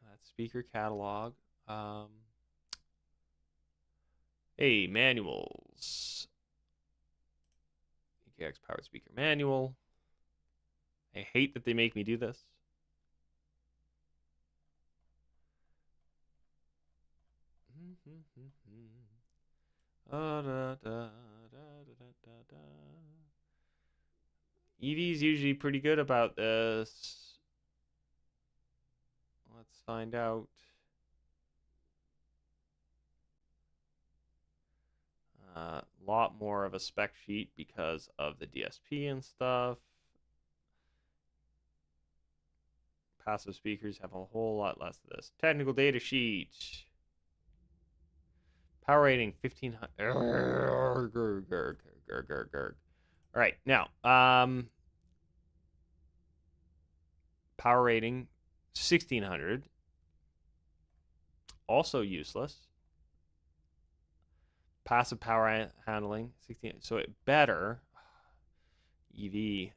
That speaker catalog. Hey, manuals. EKX powered speaker manual. I hate that they make me do this. Evie's usually pretty good about this. Let's find out. A lot more of a spec sheet because of the DSP and stuff. Passive speakers have a whole lot less of this. Technical data sheet. Power rating 1500. All right, now power rating 1600. Also useless. Passive power handling 16. So it better. EV.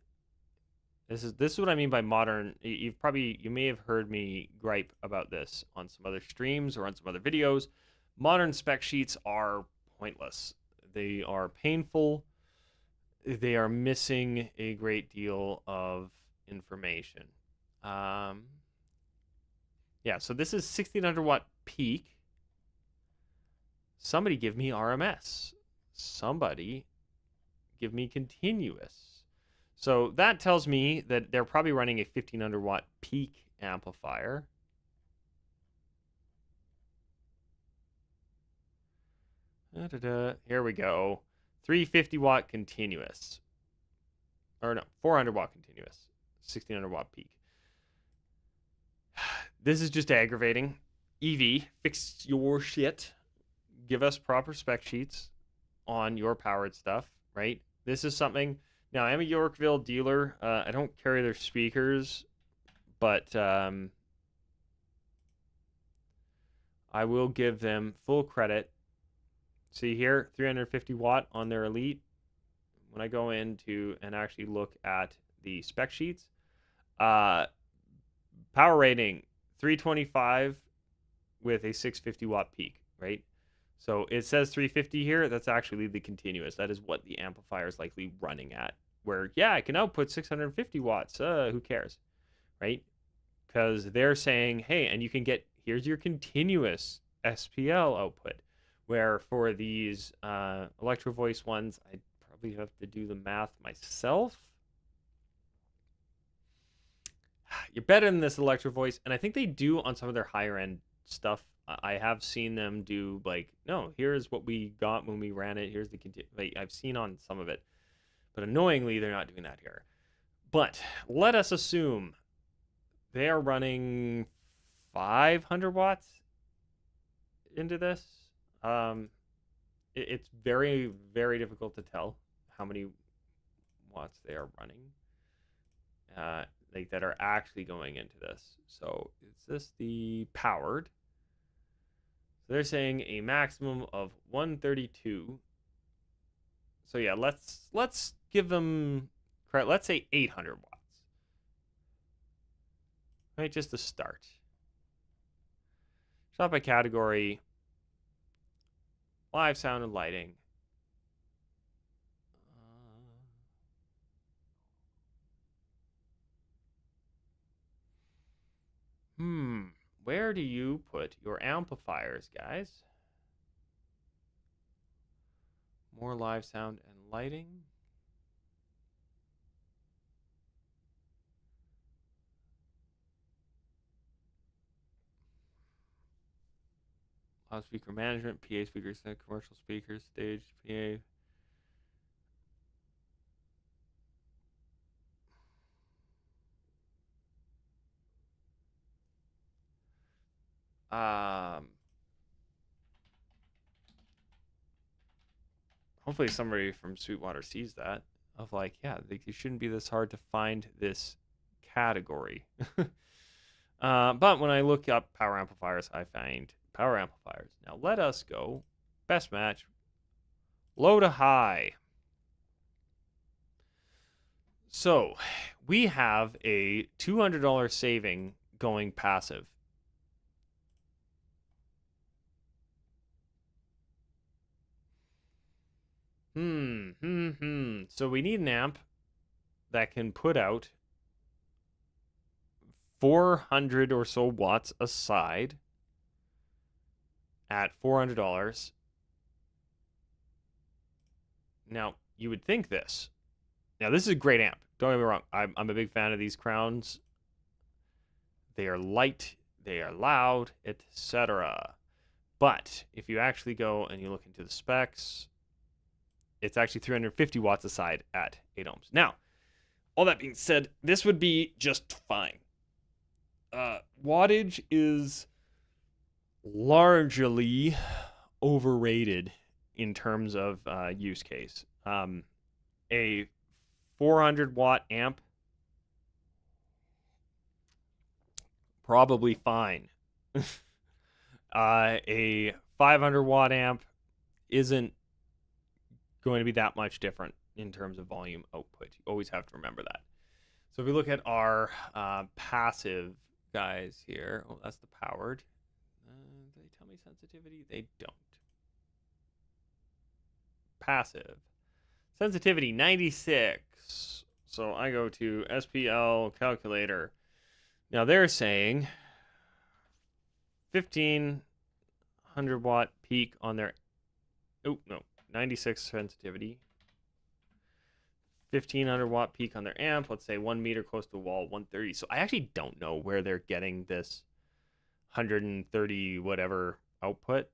This is what I mean by modern. You may have heard me gripe about this on some other streams or on some other videos. Modern spec sheets are pointless. They are painful. They are missing a great deal of information. Yeah, so this is 1600 watt peak. Somebody give me RMS. Somebody give me continuous. So that tells me that they're probably running a 1500 watt peak amplifier. Here we go. 350 watt continuous. Or no, 400 watt continuous. 1600 watt peak. This is just aggravating. EV, fix your shit. Give us proper spec sheets on your powered stuff, right? This is something. Now, I'm a Yorkville dealer. I don't carry their speakers, but I will give them full credit. See here, 350 watt on their Elite. When I go into and actually look at the spec sheets, power rating 325 with a 650 watt peak, right? So it says 350 here. That's actually the continuous. That is what the amplifier is likely running at. Where, yeah, I can output 650 watts. Who cares, right? Because they're saying, hey, and you can get, here's your continuous SPL output. Where for these Electro Voice ones, I'd probably have to do the math myself. You're better than this Electro Voice, and I think they do on some of their higher end stuff. I have seen them do like, no, here's what we got when we ran it. Here's the like I've seen on some of it, but annoyingly, they're not doing that here. But let us assume they are running 500 watts into this. It's very, very difficult to tell how many watts they are running. Like that are actually going into this. So is this the powered? So they're saying a maximum of 132. So yeah, let's give them credit. Let's say 800 watts. Right, just to start. Shot by category. Live sound and lighting. Where do you put your amplifiers, guys? More live sound and lighting. Loudspeaker management, PA speakers, commercial speakers, stage, PA. Hopefully somebody from Sweetwater sees that. Of like, yeah, it shouldn't be this hard to find this category. But when I look up power amplifiers, I find power amplifiers. Now let us go. Best match. Low to high. So we have a $200 saving going passive. So we need an amp that can put out 400 or so watts a side at $400. Now, you would think this. Now, this is a great amp. Don't get me wrong. I'm a big fan of these Crowns. They are light, they are loud, etc. But if you actually go and you look into the specs, It's actually 350 watts a side at 8 ohms. Now, all that being said, this would be just fine. Wattage is largely overrated in terms of use case. A 400 watt amp, probably fine. A 500 watt amp isn't going to be that much different in terms of volume output. You always have to remember that. So if we look at our passive guys here, oh, that's the powered. Do they tell me sensitivity? They don't. Passive. Sensitivity 96. So I go to SPL calculator. Now they're saying 1500 watt peak on their, 96 sensitivity. 1500 watt peak on their amp. Let's say 1 meter close to the wall, 130. So I actually don't know where they're getting this 130 whatever output.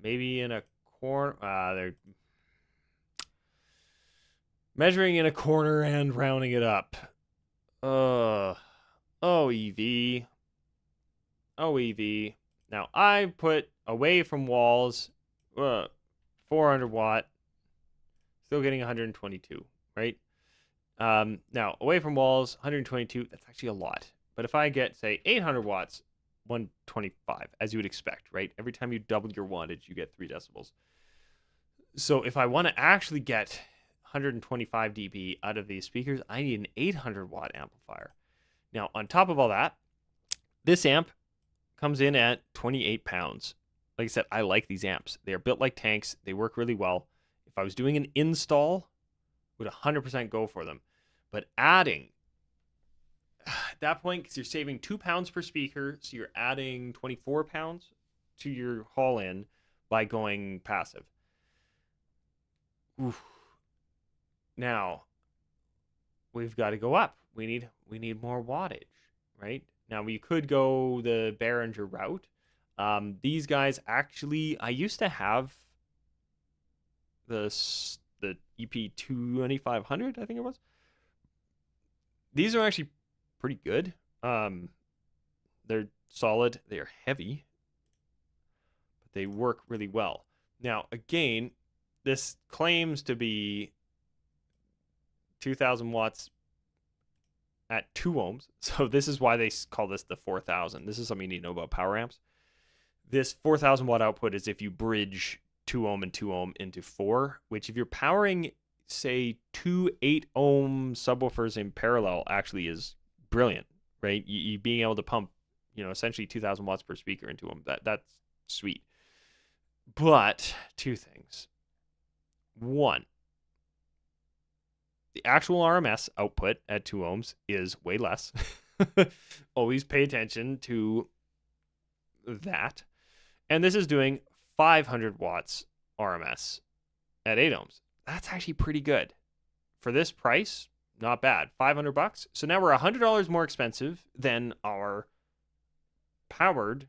Maybe in a corner. They're measuring in a corner and rounding it up. OEV. Now I put away from walls, 400 watt, still getting 122, right? Now away from walls, 122, that's actually a lot. But if I get, say, 800 watts, 125, as you would expect, right? Every time you double your wattage, you get 3 decibels. So if I want to actually get 125 dB out of these speakers, I need an 800 watt amplifier. Now, on top of all that, this amp comes in at 28 pounds. Like I said, I like these amps. They are built like tanks. They work really well. If I was doing an install, would 100% go for them. But adding, at that point, because you're saving 2 pounds per speaker, so you're adding 24 pounds to your haul-in by going passive. Oof. Now, we've got to go up. We need more wattage, right? Now, we could go the Behringer route. These guys actually, I used to have the EP2500, I think it was. These are actually pretty good. They're solid. They are heavy, but they work really well. Now, again, this claims to be 2000 watts at 2 ohms. So this is why they call this the 4000. This is something you need to know about power amps. This 4000 watt output is if you bridge 2 ohm and 2 ohm into 4, which if you're powering, say, 2 8 ohm subwoofers in parallel actually is brilliant, right? You being able to pump, essentially 2000 watts per speaker into them. That's sweet. But 2 things. 1, the actual RMS output at 2 ohms is way less. Always pay attention to that. And this is doing 500 watts RMS at 8 ohms. That's actually pretty good. For this price, not bad. $500. So now we're $100 more expensive than our powered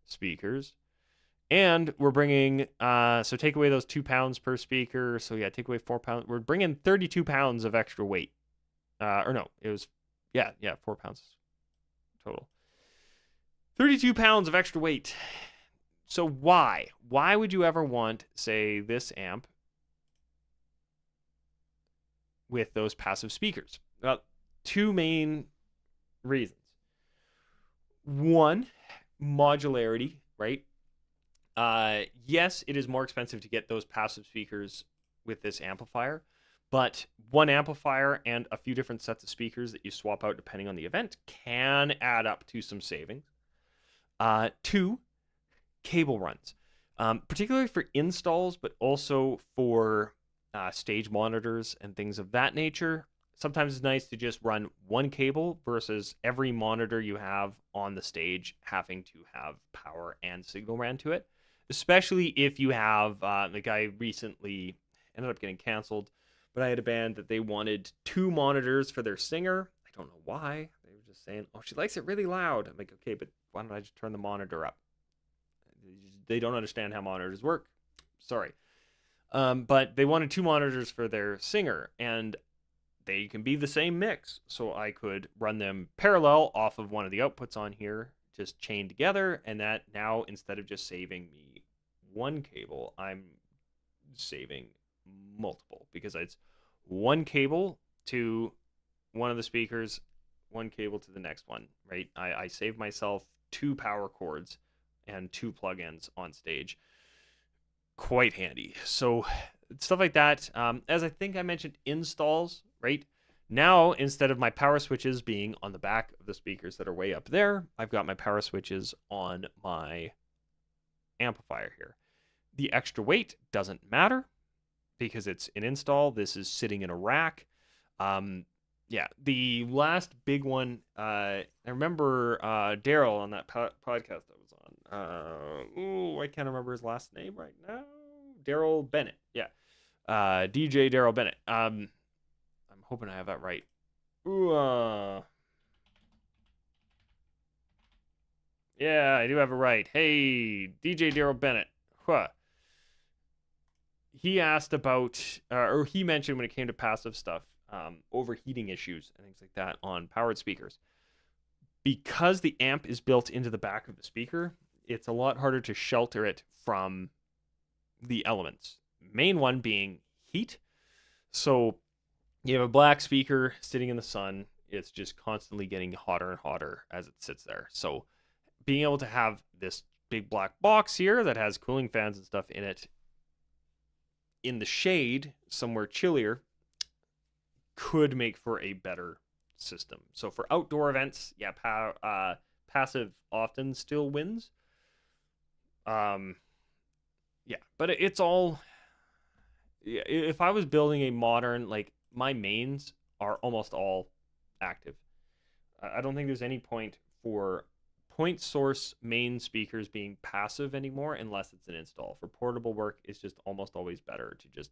speakers. And we're bringing, so take away those 2 pounds per speaker. So yeah, take away 4 pounds. We're bringing 32 pounds of extra weight. Or no, it was, 4 pounds total. 32 pounds of extra weight. So why? Why would you ever want, say, this amp with those passive speakers? Well, 2 main reasons. 1, modularity, right? Yes, it is more expensive to get those passive speakers with this amplifier, but 1 amplifier and a few different sets of speakers that you swap out depending on the event can add up to some savings. 2, cable runs, particularly for installs, but also for stage monitors and things of that nature. Sometimes it's nice to just run 1 cable versus every monitor you have on the stage having to have power and signal ran to it. Especially if you have, like I recently ended up getting canceled, but I had a band that they wanted 2 monitors for their singer. I don't know why. They were just saying, oh, she likes it really loud. I'm like, okay, but why don't I just turn the monitor up? They don't understand how monitors work. Sorry. But they wanted 2 monitors for their Singer, and they can be the same mix. So I could run them parallel off of one of the outputs on here, just chained together, and that now, instead of just saving me one cable, I'm saving multiple, because it's one cable to one of the speakers, one cable to the next one, right? I save myself 2 power cords and 2 plugins on stage. Quite handy. So stuff like that. As I think I mentioned, installs, right? Now, instead of my power switches being on the back of the speakers that are way up there, I've got my power switches on my amplifier here. The extra weight doesn't matter because it's an install. This is sitting in a rack. Yeah, the last big one, I remember Daryl on that podcast I was on. I can't remember his last name right now. Daryl Bennett. Yeah. DJ Daryl Bennett. I'm hoping I have that right. Yeah, I do have it right. Hey, DJ Daryl Bennett. Huh. He asked about, or he mentioned when it came to passive stuff, overheating issues and things like that on powered speakers. Because the amp is built into the back of the speaker, it's a lot harder to shelter it from the elements. Main one being heat. So you have a black speaker sitting in the sun. It's just constantly getting hotter and hotter as it sits there. So being able to have this big black box here that has cooling fans and stuff in it, in the shade, somewhere chillier, could make for a better system. So for outdoor events, yeah, passive often still wins. Yeah, but it's all. Yeah, if I was building a modern, like, my mains are almost all active. I don't think there's any point for point source main speakers being passive anymore unless it's an install. For portable work, it's just almost always better to just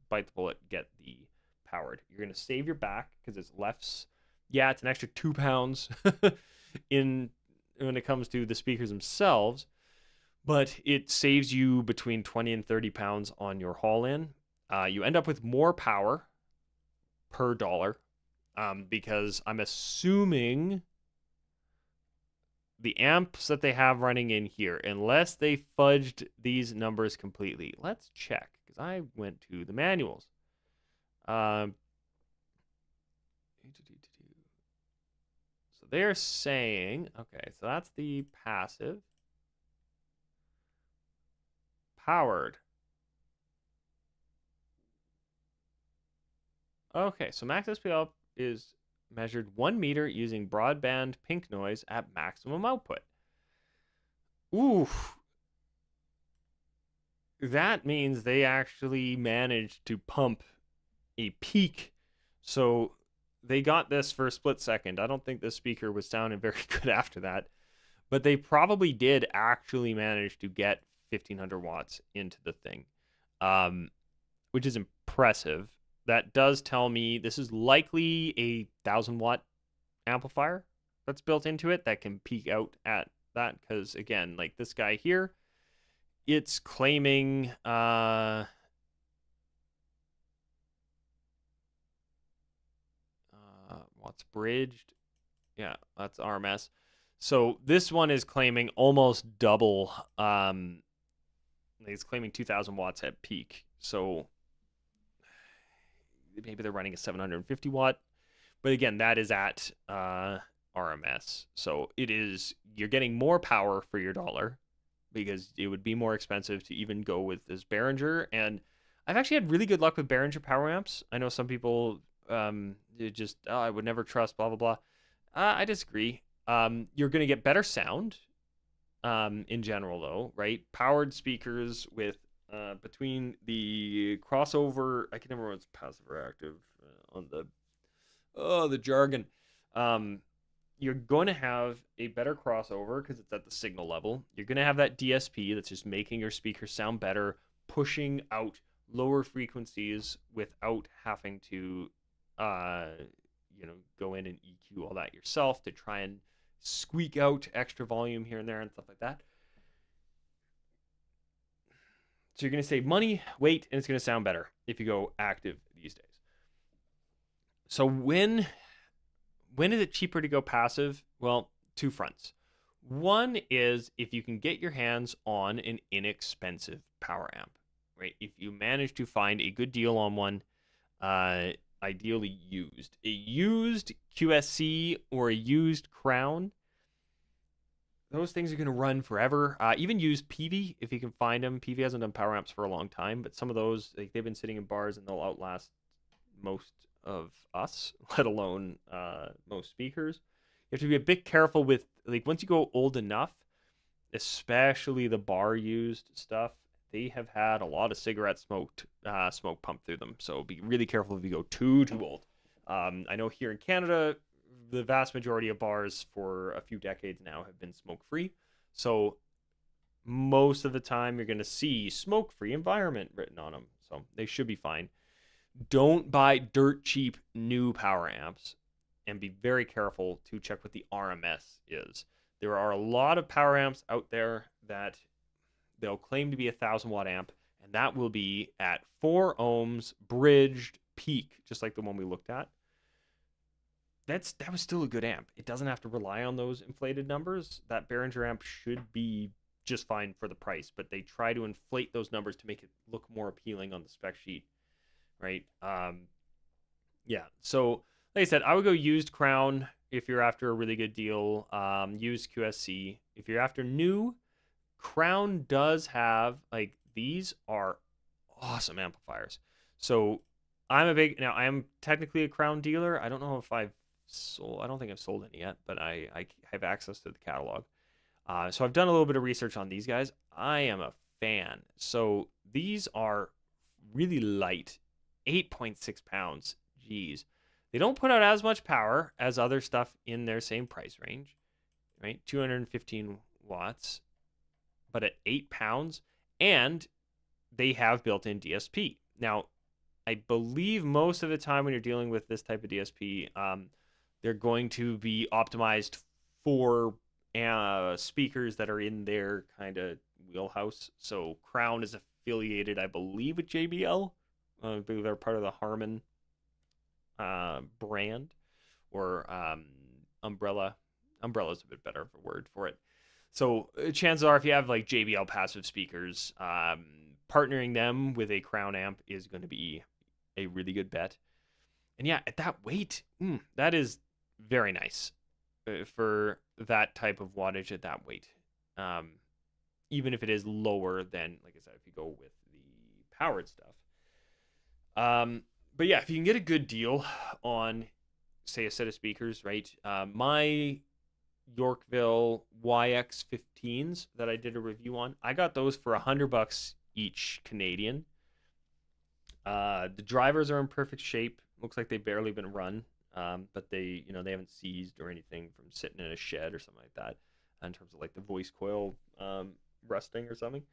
bite the bullet, get the powered. You're going to save your back because it's less. Yeah, it's an extra 2 pounds in when it comes to the speakers themselves, but it saves you between 20 and 30 pounds on your haul in. You end up with more power per dollar because I'm assuming the amps that they have running in here, unless they fudged these numbers completely. Let's check, because I went to the manuals. So they're saying, okay, so that's the passive. Powered. Okay, so max SPL is measured 1 meter using broadband pink noise at maximum output. Ooh. That means they actually managed to pump a peak. So they got this for a split second. I don't think this speaker was sounding very good after that. But they probably did actually manage to get 1,500 watts into the thing, which is impressive. That does tell me this is likely a 1,000-watt amplifier that's built into it that can peak out at that. Because, again, like this guy here, it's claiming watts bridged. Yeah, that's RMS. So this one is claiming almost double. It's claiming 2,000 watts at peak. So maybe they're running a 750 watt. But again, that is at RMS. So you're getting more power for your dollar because it would be more expensive to even go with this Behringer. And I've actually had really good luck with Behringer power amps. I know some people I would never trust, blah, blah, blah. I disagree. You're going to get better sound in general, though, right? Powered speakers with between the crossover, I can never remember what's passive or active on the jargon. You're going to have a better crossover because it's at the signal level. You're going to have that DSP that's just making your speaker sound better, pushing out lower frequencies without having to go in and EQ all that yourself to try and squeak out extra volume here and there and stuff like that. So you're going to save money, weight, and it's going to sound better if you go active these days. So when is it cheaper to go passive? Well, two fronts. One is if you can get your hands on an inexpensive power amp, right? If you manage to find a good deal on one, ideally used. A used QSC or a used Crown, those things are going to run forever. Even used Peavey, if you can find them. Peavey hasn't done power amps for a long time, but some of those, like, they've been sitting in bars and they'll outlast most of us, let alone most speakers. You have to be a bit careful with, like, once you go old enough, especially the bar used stuff, they have had a lot of cigarette smoke pumped through them. So be really careful if you go too old. I know here in Canada, the vast majority of bars for a few decades now have been smoke free. So most of the time you're going to see smoke free environment written on them. So they should be fine. Don't buy dirt cheap new power amps, and be very careful to check what the RMS is. There are a lot of power amps out there that they'll claim to be a 1,000-watt amp, and that will be at 4 ohms bridged peak, just like the one we looked at. That was still a good amp. It doesn't have to rely on those inflated numbers. That Behringer amp should be just fine for the price, but they try to inflate those numbers to make it look more appealing on the spec sheet, right? Yeah, so like I said, I would go used Crown if you're after a really good deal. Used QSC. If you're after new, Crown does have, like, these are awesome amplifiers. So I am technically a Crown dealer. I don't know if I've sold, I don't think I've sold any yet, but I have access to the catalog. So I've done a little bit of research on these guys. I am a fan. So these are really light, 8.6 pounds. Jeez. They don't put out as much power as other stuff in their same price range, right? 215 watts, but at 8 pounds, and they have built-in DSP. Now, I believe most of the time when you're dealing with this type of DSP, they're going to be optimized for speakers that are in their kind of wheelhouse. So Crown is affiliated, I believe, with JBL. I believe they're part of the Harman brand, or umbrella. Umbrella is a bit better of a word for it. So chances are, if you have like JBL passive speakers, partnering them with a Crown amp is going to be a really good bet. And yeah, at that weight, that is very nice for that type of wattage at that weight. Even if it is lower than, like I said, if you go with the powered stuff. But yeah, if you can get a good deal on, say, a set of speakers, right? My Yorkville YX15s that I did a review on, I got those for $100 each Canadian. The drivers are in perfect shape. Looks like they've barely been run, but they haven't seized or anything from sitting in a shed or something like that. In terms of like the voice coil rusting or something,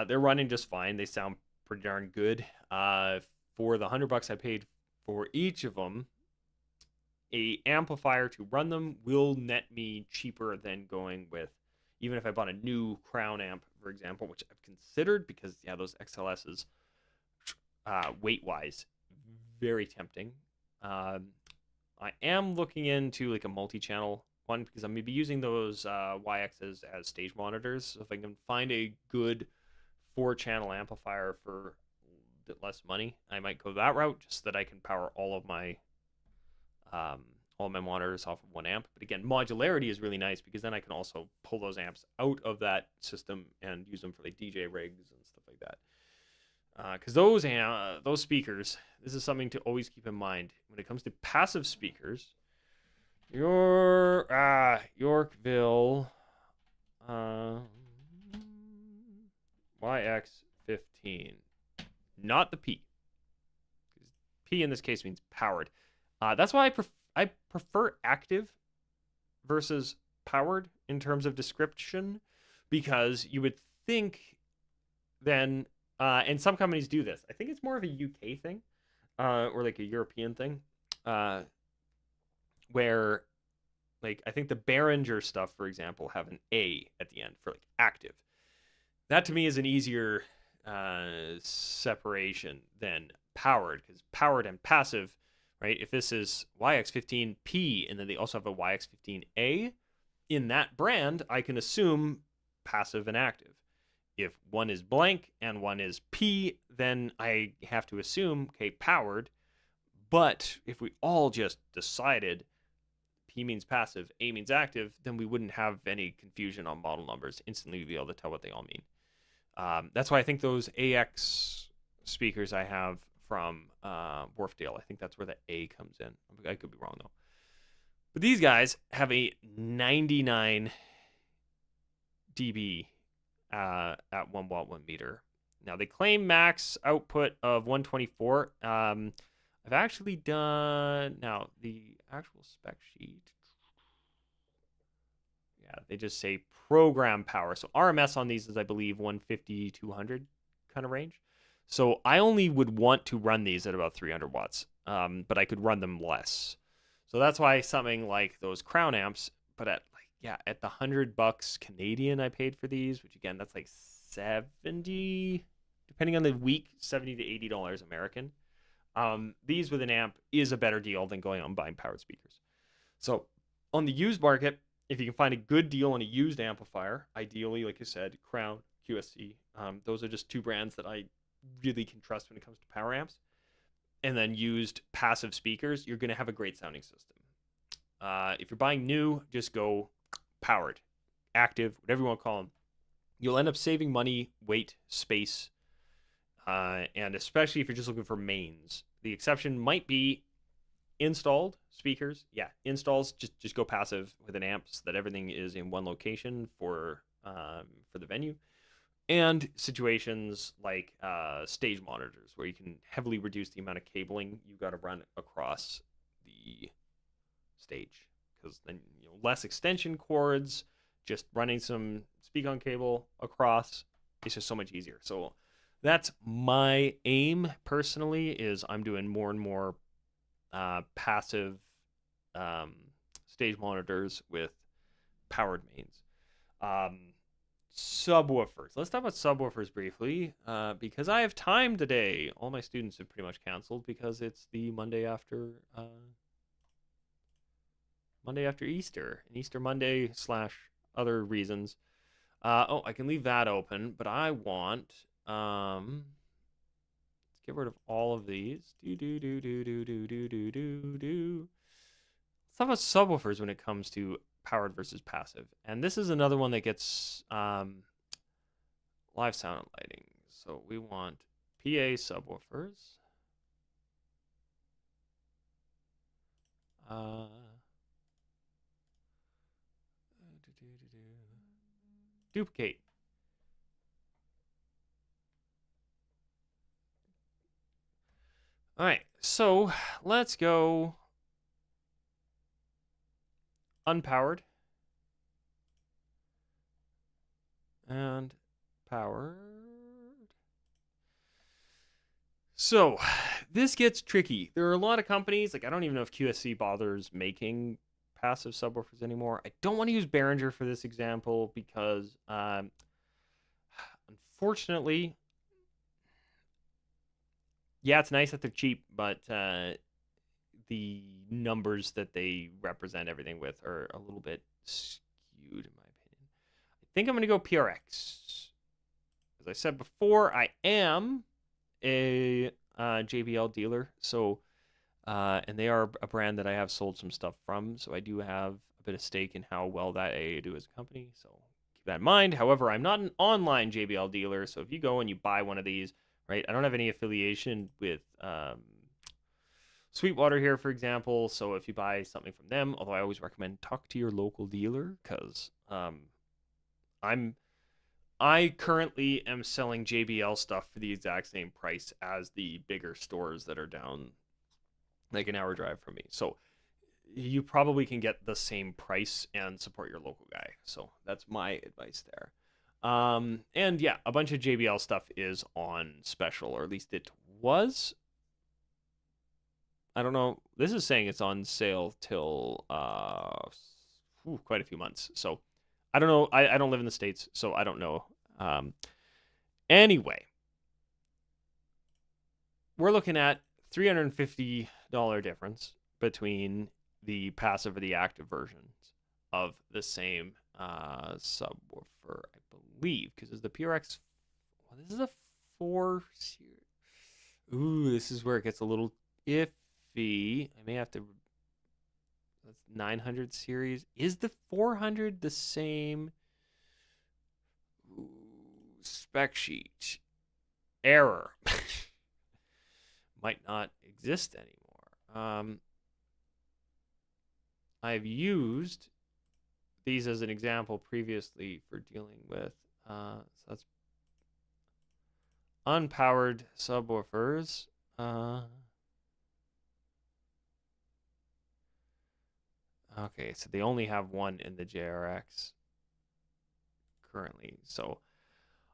they're running just fine. They sound pretty darn good. For the $100 I paid for each of them, a amplifier to run them will net me cheaper than going with, even if I bought a new Crown amp, for example, which I've considered, because yeah, those XLSs, weight wise, very tempting. I am looking into like a multi-channel one, because I'm going to be using those YXs as stage monitors. So if I can find a good 4-channel amplifier for less money, I might go that route, just so that I can power all my monitors off of one amp. But again, modularity is really nice, because then I can also pull those amps out of that system and use them for like DJ rigs and stuff like that. Because those speakers, this is something to always keep in mind when it comes to passive speakers. Your Yorkville YX15. Not the P. P in this case means powered. That's why I prefer active versus powered in terms of description, because you would think then, and some companies do this. I think it's more of a UK thing, or like a European thing, where, like, I think the Behringer stuff, for example, have an A at the end for like active. That to me is an easier separation than powered, because powered and passive, right? If this is YX15P and then they also have a YX15A, in that brand, I can assume passive and active. If one is blank and one is P, then I have to assume, okay, powered. But if we all just decided P means passive, A means active, then we wouldn't have any confusion on model numbers. Instantly, we'd be able to tell what they all mean. That's why I think those AX speakers I have from Wharfdale, I think that's where the A comes in. I could be wrong, though. But these guys have a 99 dB at 1 watt 1 meter. Now, they claim max output of 124. I've actually done, now, the actual spec sheet. Yeah, they just say program power. So RMS on these is, I believe, 150, 200 kind of range. So I only would want to run these at about 300 watts, but I could run them less. So that's why something like those Crown amps, but at at the $100 Canadian I paid for these, which again, that's like 70, depending on the week, $70 to $80 American. These with an amp is a better deal than going out and buying powered speakers. So on the used market, if you can find a good deal on a used amplifier, ideally, like I said, Crown, QSC, those are just two brands that I really can trust when it comes to power amps. And then used passive speakers, you're going to have a great sounding system. If you're buying new, just go powered, active, whatever you want to call them. You'll end up saving money, weight, space, and especially if you're just looking for mains. The exception might be installed speakers. Yeah, installs, just go passive with an amp so that everything is in one location for the venue. And situations like stage monitors, where you can heavily reduce the amount of cabling you got to run across the stage, because then less extension cords, just running some speak-on cable across, it's just so much easier. So that's my aim personally, is I'm doing more and more passive stage monitors with powered mains. Subwoofers. Let's talk about subwoofers briefly, because I have time today. All my students have pretty much canceled because it's the Monday after Easter, and Easter Monday / other reasons. I can leave that open, but I want let's get rid of all of these. Let's talk about subwoofers when it comes to powered versus passive. And this is another one that gets live sound and lighting. So we want PA subwoofers. Duplicate. All right, so let's go unpowered and powered. So this gets tricky. There are a lot of companies, like I don't even know if QSC bothers making passive subwoofers anymore. I don't want to use Behringer for this example because unfortunately, yeah, it's nice that they're cheap, but the numbers that they represent everything with are a little bit skewed in my opinion. I think I'm going to go PRX. As I said before, I am a JBL dealer, so and they are a brand that I have sold some stuff from, so I do have a bit of stake in how well that they do as a company, so keep that in mind. However, I'm not an online JBL dealer, so if you go and you buy one of these, right, I don't have any affiliation with Sweetwater here, for example, so if you buy something from them, although I always recommend talk to your local dealer, because I currently am selling JBL stuff for the exact same price as the bigger stores that are down like an hour drive from me. So you probably can get the same price and support your local guy. So that's my advice there. And yeah, a bunch of JBL stuff is on special, or at least it was. I don't know. This is saying it's on sale till quite a few months. So I don't know. I don't live in the States, so I don't know. Anyway, we're looking at $350 difference between the passive or the active versions of the same subwoofer, I believe, because it's the PRX. Well, this is a 4 series. Ooh, this is where it gets a little iffy. I may have to. That's 900 series. Is the 400 the same? Ooh, spec sheet. Error. Might not exist anymore. I've used these as an example previously for dealing with so that's unpowered subwoofers. Okay, so they only have one in the JRX currently. So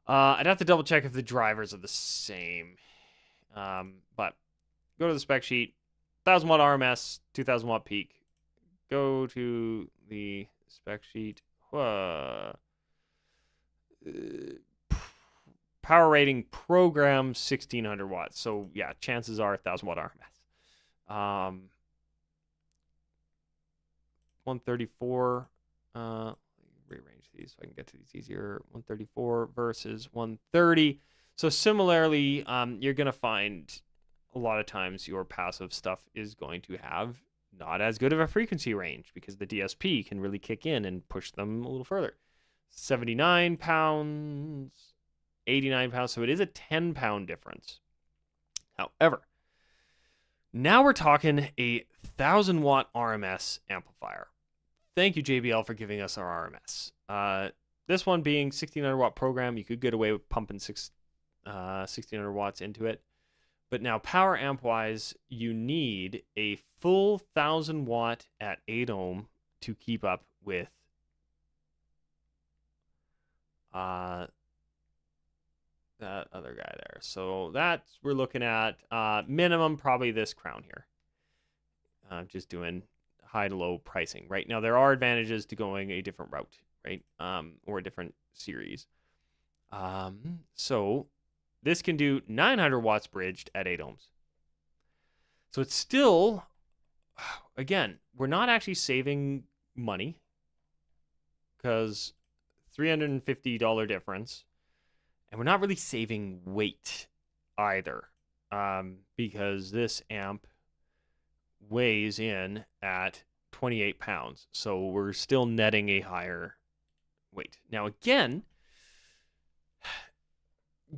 I'd have to double check if the drivers are the same. But go to the spec sheet, 1000 watt RMS, 2000 watt peak. Go to the spec sheet. Power rating program 1600 watts. So yeah, chances are 1000 watt RMS. 134. Rearrange these so I can get to these easier. 134 versus 130. So similarly, you're gonna find a lot of times your passive stuff is going to have not as good of a frequency range because the DSP can really kick in and push them a little further. 79 pounds, 89 pounds. So it is a 10-pound difference. However, now we're talking a 1000 watt RMS amplifier. Thank you, JBL, for giving us our RMS. This one being 1600 watt program, you could get away with pumping 1600 watts into it. But now power amp wise, you need a full 1000 watt at 8 ohm to keep up with that other guy there. So that's, we're looking at minimum probably this crown here. Just doing high to low pricing. Right now, there are advantages to going a different route, right? Or a different series. So this can do 900 watts bridged at 8 ohms. So it's still, again, we're not actually saving money because $350 difference. And we're not really saving weight either because this amp weighs in at 28 pounds. So we're still netting a higher weight. Now, again,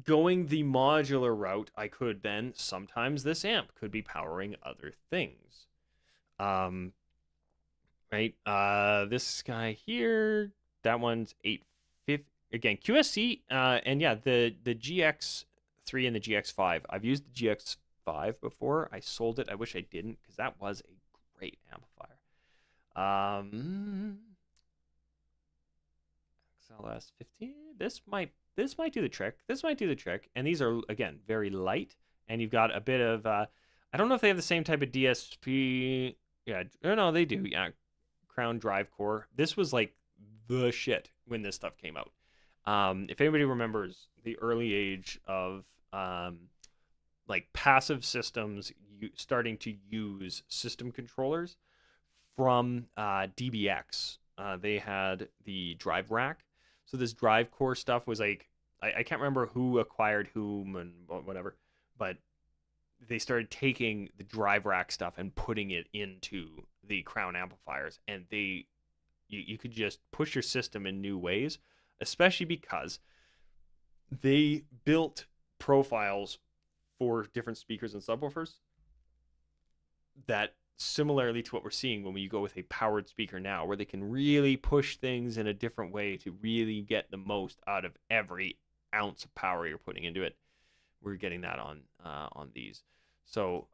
going the modular route, I could then, sometimes this amp could be powering other things. Right? This guy here, that one's 850. Again, QSC, and yeah, the GX3 and the GX5. I've used the GX5 before. I sold it. I wish I didn't because that was a great amplifier. XLS15. This might do the trick. This might do the trick. And these are, again, very light. And you've got a bit of I don't know if they have the same type of DSP. Yeah, no, they do. Yeah, Crown Drive Core. This was like the shit when this stuff came out. If anybody remembers the early age of like passive systems starting to use system controllers from DBX, they had the drive rack. So this drive core stuff was like, I can't remember who acquired whom and whatever, but they started taking the drive rack stuff and putting it into the Crown amplifiers, and you could just push your system in new ways, especially because they built profiles for different speakers and subwoofers that similarly to what we're seeing when we go with a powered speaker now, where they can really push things in a different way to really get the most out of every ounce of power you're putting into it. We're getting that on these. So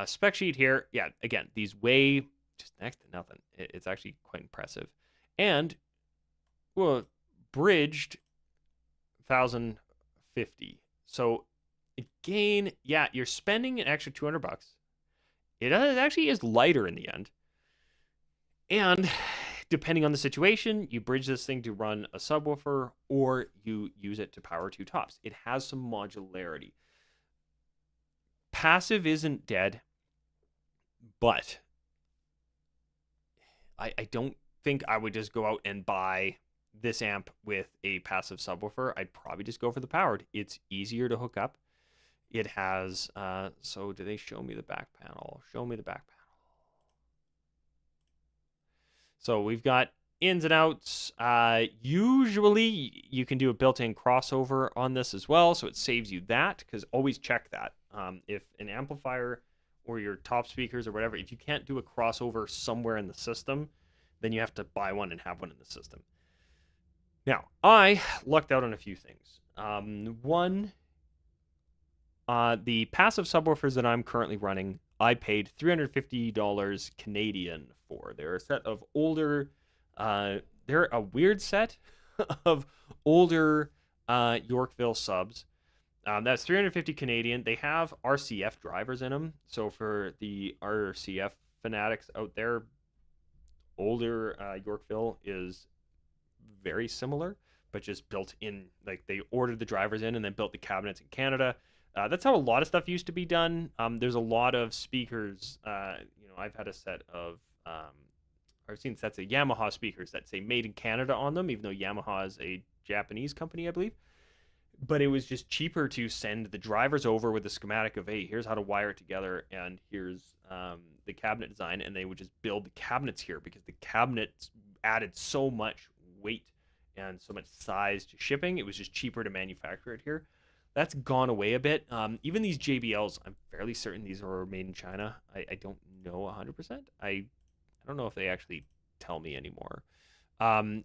spec sheet here, yeah, again, these weigh just next to nothing. It's actually quite impressive. And well, bridged 1050. So again, yeah, you're spending an extra $200. It actually is lighter in the end. And depending on the situation, you bridge this thing to run a subwoofer or you use it to power two tops. It has some modularity. passive isn't dead, but I don't think I would just go out and buy this amp with a passive subwoofer. I'd probably just go for the powered. It's easier to hook up. It has, so do they show me the back panel? Show me the back panel. So we've got ins and outs. Usually you can do a built-in crossover on this as well, so it saves you that, because always check that. If an amplifier or your top speakers or whatever, if you can't do a crossover somewhere in the system, then you have to buy one and have one in the system. Now, I lucked out on a few things. One, the passive subwoofers that I'm currently running, I paid $350 Canadian for. They're a set of older, they're a weird set of older Yorkville subs. That's 350 Canadian. They have RCF drivers in them. So for the RCF fanatics out there, older Yorkville is very similar, but just built in, like they ordered the drivers in and then built the cabinets in Canada. That's how a lot of stuff used to be done. There's a lot of speakers. I've had a set of, I've seen sets of Yamaha speakers that say made in Canada on them, even though Yamaha is a Japanese company, I believe. But it was just cheaper to send the drivers over with the schematic of, hey, here's how to wire it together, and here's the cabinet design, and they would just build the cabinets here, because the cabinets added so much weight and so much size to shipping. It was just cheaper to manufacture it here. That's gone away a bit. Even these JBLs, I'm fairly certain these are made in China. I don't know 100%. I don't know if they actually tell me anymore.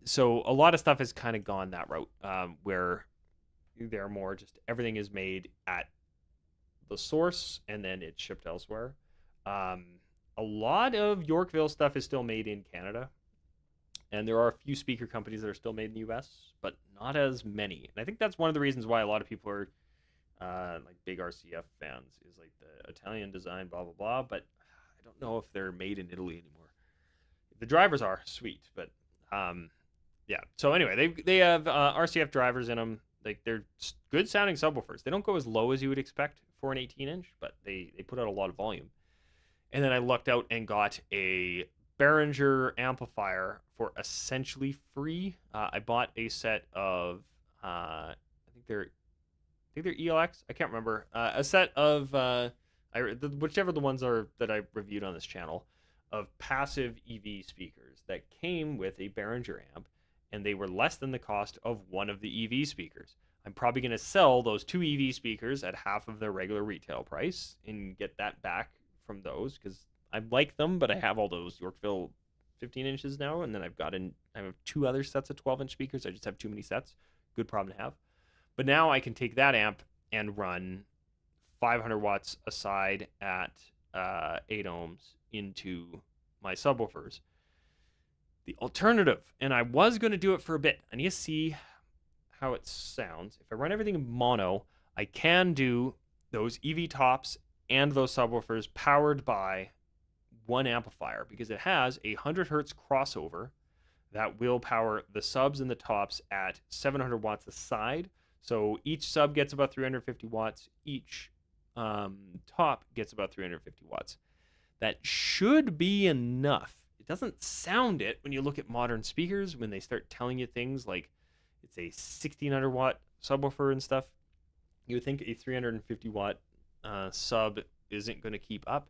So a lot of stuff has kind of gone that route, where they're more just everything is made at the source and then it's shipped elsewhere. A lot of Yorkville stuff is still made in Canada, and there are a few speaker companies that are still made in the US, but not as many. And I think that's one of the reasons why a lot of people are like big RCF fans, is like the Italian design, blah blah blah. But I don't know if they're made in Italy anymore. The drivers are sweet, but yeah. So anyway, they have RCF drivers in them. Like they're good sounding subwoofers. They don't go as low as you would expect for an 18-inch, but they put out a lot of volume. And then I lucked out and got a Behringer amplifier for essentially free. I bought a set of I think they're ELX. I can't remember. A set of whichever the ones are that I reviewed on this channel, of passive EV speakers that came with a Behringer amp, and they were less than the cost of one of the EV speakers. I'm probably going to sell those two EV speakers at half of their regular retail price and get that back from those, because I like them, but I have all those Yorkville 15 inches now, and then I have two other sets of 12-inch speakers. I just have too many sets. Good problem to have. But now I can take that amp and run 500 watts aside at 8 ohms into my subwoofers. The alternative, and I was going to do it for a bit. I need to see how it sounds. If I run everything in mono, I can do those EV tops and those subwoofers powered by one amplifier, because it has a 100 hertz crossover that will power the subs and the tops at 700 watts aside. So each sub gets about 350 watts. Each top gets about 350 watts. That should be enough. It doesn't sound it when you look at modern speakers, when they start telling you things like it's a 1600 watt subwoofer and stuff. You would think a 350 watt sub isn't going to keep up,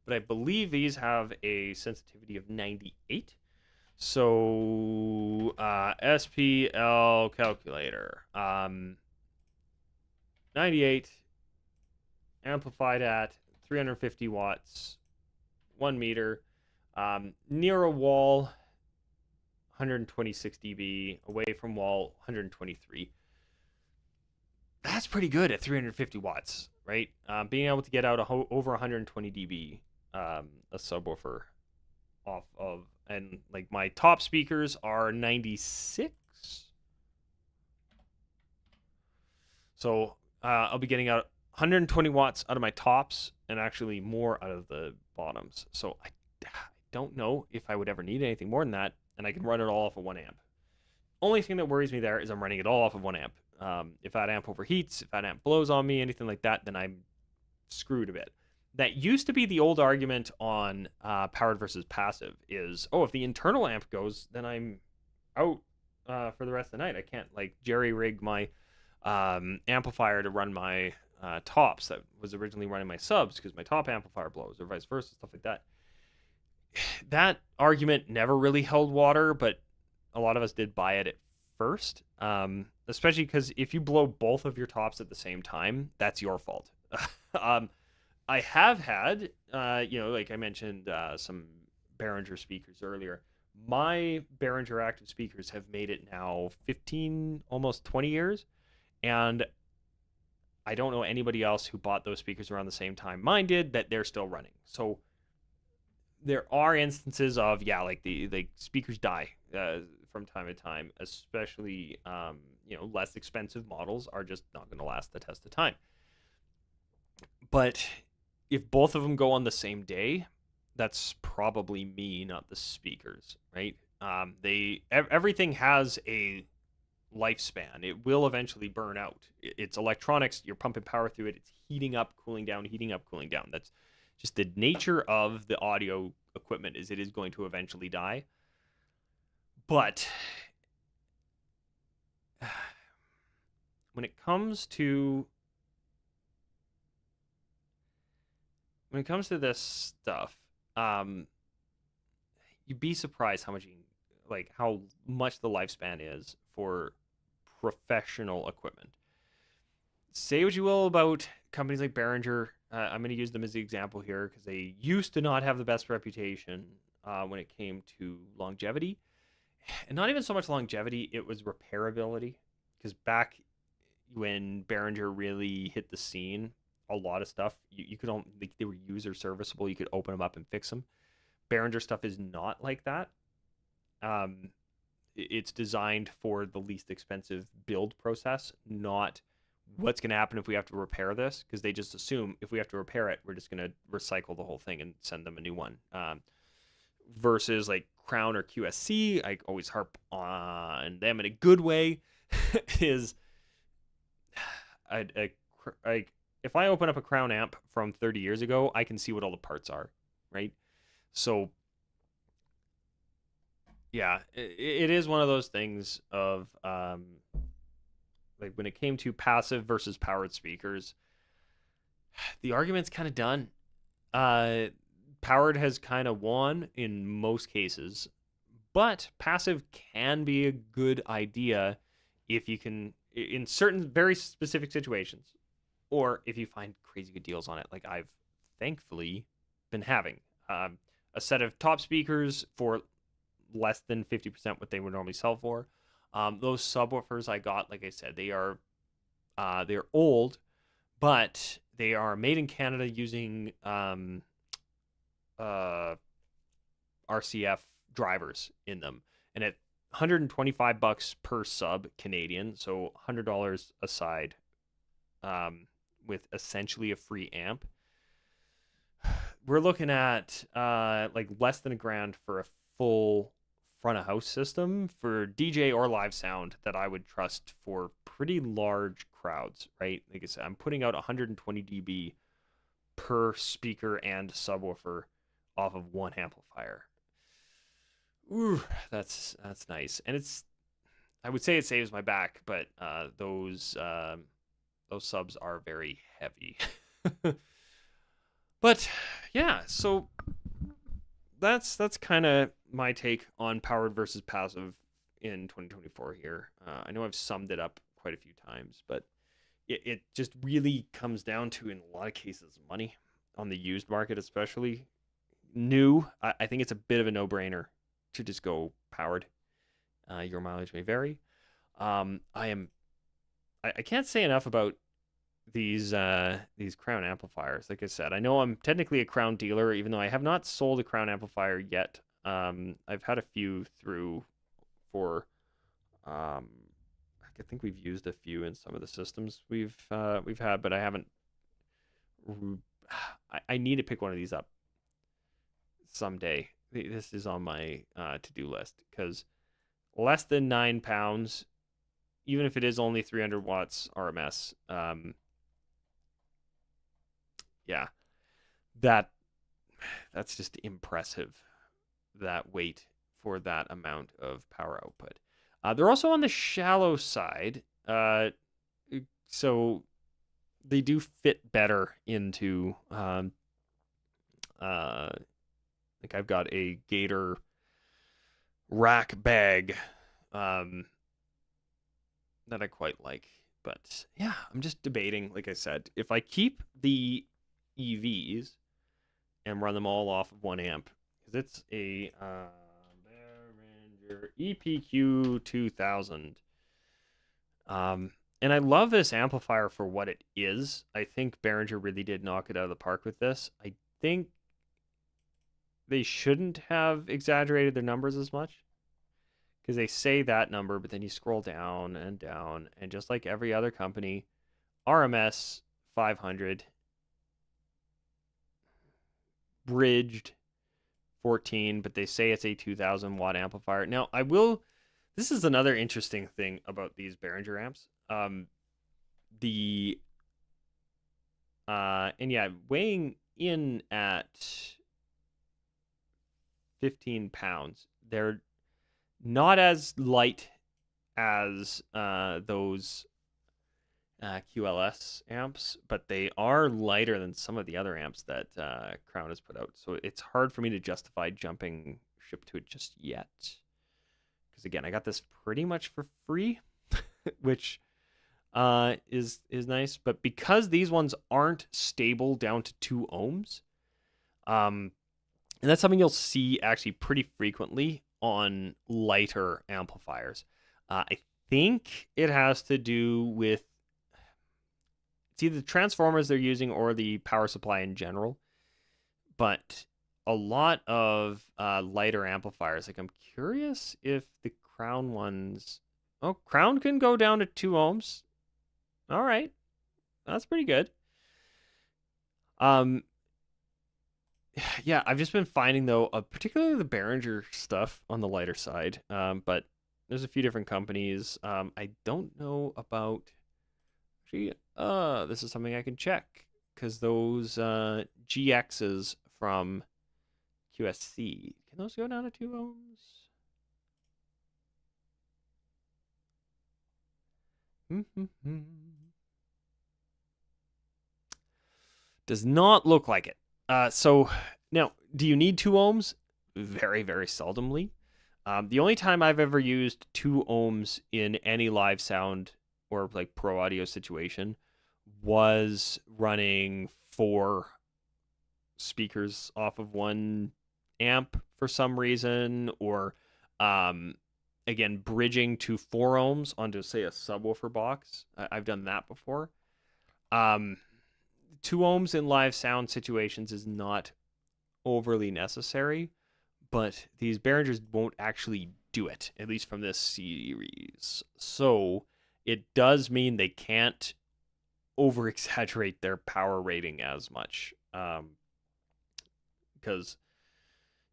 but I believe these have a sensitivity of 98. So SPL calculator, 98 amplified at 350 watts, 1 meter, near a wall 126 dB, away from wall 123. That's pretty good at 350 watts, right? Being able to get out over 120 dB a subwoofer off of, and like my top speakers are 96. So I'll be getting out 120 watts out of my tops and actually more out of the bottoms. So I don't know if I would ever need anything more than that, and I can run it all off of 1 amp. Only thing that worries me there is I'm running it all off of 1 amp. If that amp overheats, if that amp blows on me, anything like that, then I'm screwed a bit. That used to be the old argument on powered versus passive is, oh, if the internal amp goes, then I'm out for the rest of the night. I can't like jerry rig my amplifier to run my tops that was originally running my subs because my top amplifier blows, or vice versa, stuff like that. That argument never really held water, but a lot of us did buy it at first, especially because if you blow both of your tops at the same time, that's your fault. I have had, like I mentioned, some Behringer speakers earlier. My Behringer active speakers have made it now 15, almost 20 years, and I don't know anybody else who bought those speakers around the same time mine did that they're still running. So there are instances of like the speakers die from time to time, especially less expensive models are just not going to last the test of time. But if both of them go on the same day, that's probably me, not the speakers, right? Everything has a lifespan. It will eventually burn out. It's electronics. You're pumping power through it. It's heating up, cooling down, heating up, cooling down. That's just the nature of the audio equipment, is it is going to eventually die. But when it comes to this stuff, you'd be surprised how much the lifespan is for professional equipment. Say what you will about companies like Behringer. I'm going to use them as the example here because they used to not have the best reputation when it came to longevity. And not even so much longevity, it was repairability. Because back when Behringer really hit the scene, a lot of stuff, you could only, they were user serviceable. You could open them up and fix them. Behringer stuff is not like that. It's designed for the least expensive build process, not what's going to happen if we have to repair this, because they just assume if we have to repair it, we're just going to recycle the whole thing and send them a new one. Versus like Crown or QSC, I always harp on them in a good way, is if I open up a Crown amp from 30 years ago, I can see what all the parts are, right? So yeah, it is one of those things of like when it came to passive versus powered speakers, the argument's kind of done. Powered has kind of won in most cases, but passive can be a good idea if you can, in certain very specific situations, or if you find crazy good deals on it, like I've thankfully been having. A set of top speakers for less than 50% what they would normally sell for. Those subwoofers I got, like I said, they're old, but they are made in Canada using RCF drivers in them, and at $125 per sub Canadian, so $100 a side, with essentially a free amp. We're looking at like less than $1,000 for a full front of house system for DJ or live sound that I would trust for pretty large crowds, right? Like I said, I'm putting out 120 dB per speaker and subwoofer off of one amplifier. Ooh, that's nice. And I would say it saves my back, but those subs are very heavy. But yeah, so that's kind of my take on powered versus passive in 2024 here. I know I've summed it up quite a few times, but it just really comes down to, in a lot of cases, money on the used market, especially new. I think it's a bit of a no-brainer to just go powered. Your mileage may vary. I can't say enough about these Crown amplifiers. Like I said, I know I'm technically a Crown dealer, even though I have not sold a Crown amplifier yet. I've had a few through for I think we've used a few in some of the systems we've had, but I haven't. I need to pick one of these up someday. This is on my to-do list, because less than £9, even if it is only 300 watts RMS, yeah, that's just impressive, that weight for that amount of power output. They're also on the shallow side, so they do fit better into like I've got a Gator rack bag that I quite like. But yeah, I'm just debating, like I said, if I keep the EVs and run them all off of 1 amp, because it's a Behringer EPQ 2000. And I love this amplifier for what it is. I think Behringer really did knock it out of the park with this. I think they shouldn't have exaggerated their numbers as much, because they say that number, but then you scroll down, and just like every other company, RMS 500, bridged 14, but they say it's a 2000 watt amplifier. Now, this is another interesting thing about these Behringer amps. And yeah, weighing in at 15 pounds, they're not as light as those QLS amps, but they are lighter than some of the other amps that Crown has put out. So it's hard for me to justify jumping ship to it just yet. Because again, I got this pretty much for free, which is nice. But because these ones aren't stable down to 2 ohms, and that's something you'll see actually pretty frequently on lighter amplifiers. I think it has to do with it's either the transformers they're using or the power supply in general. But a lot of lighter amplifiers, like I'm curious if the Crown ones... Oh, Crown can go down to 2 ohms. All right. That's pretty good. Yeah, I've just been finding, though, particularly the Behringer stuff on the lighter side. But there's a few different companies. I don't know about... Actually, this is something I can check, because those GXs from QSC, can those go down to 2 ohms? Does not look like it. So now, do you need 2 ohms? Very, very seldomly. The only time I've ever used 2 ohms in any live sound or like pro audio situation was running 4 speakers off of 1 amp for some reason, or again, bridging to 4 ohms onto, say, a subwoofer box. I've done that before. 2 ohms in live sound situations is not overly necessary, but these Behringers won't actually do it, at least from this series. So it does mean they can't over exaggerate their power rating as much. Because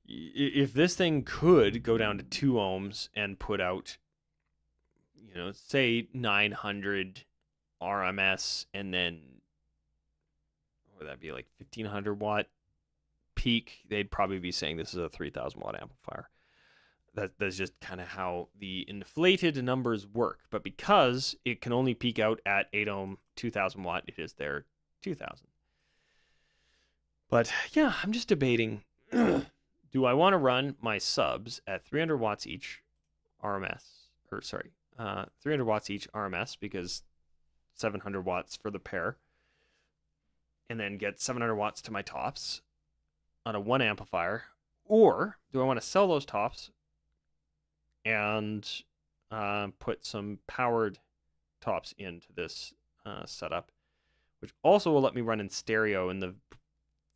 if this thing could go down to 2 ohms and put out, say 900 RMS, and then what would that be, like 1500 watt peak, they'd probably be saying this is a 3000 watt amplifier. That's just kind of how the inflated numbers work. But because it can only peak out at 8 ohm 2000 watt, it is their 2000. But yeah, I'm just debating, do I want to run my subs at 300 watts each RMS, 300 watts each RMS, because 700 watts for the pair, and then get 700 watts to my tops on a 1 amplifier? Or do I want to sell those tops and put some powered tops into this setup, which also will let me run in stereo in the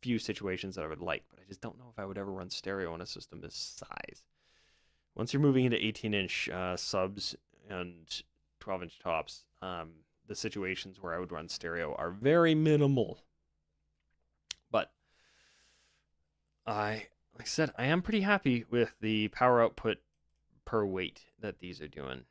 few situations that I would like, but I just don't know if I would ever run stereo on a system this size. Once you're moving into 18-inch subs and 12-inch tops, the situations where I would run stereo are very minimal. But like I said, I am pretty happy with the power output per weight that these are doing.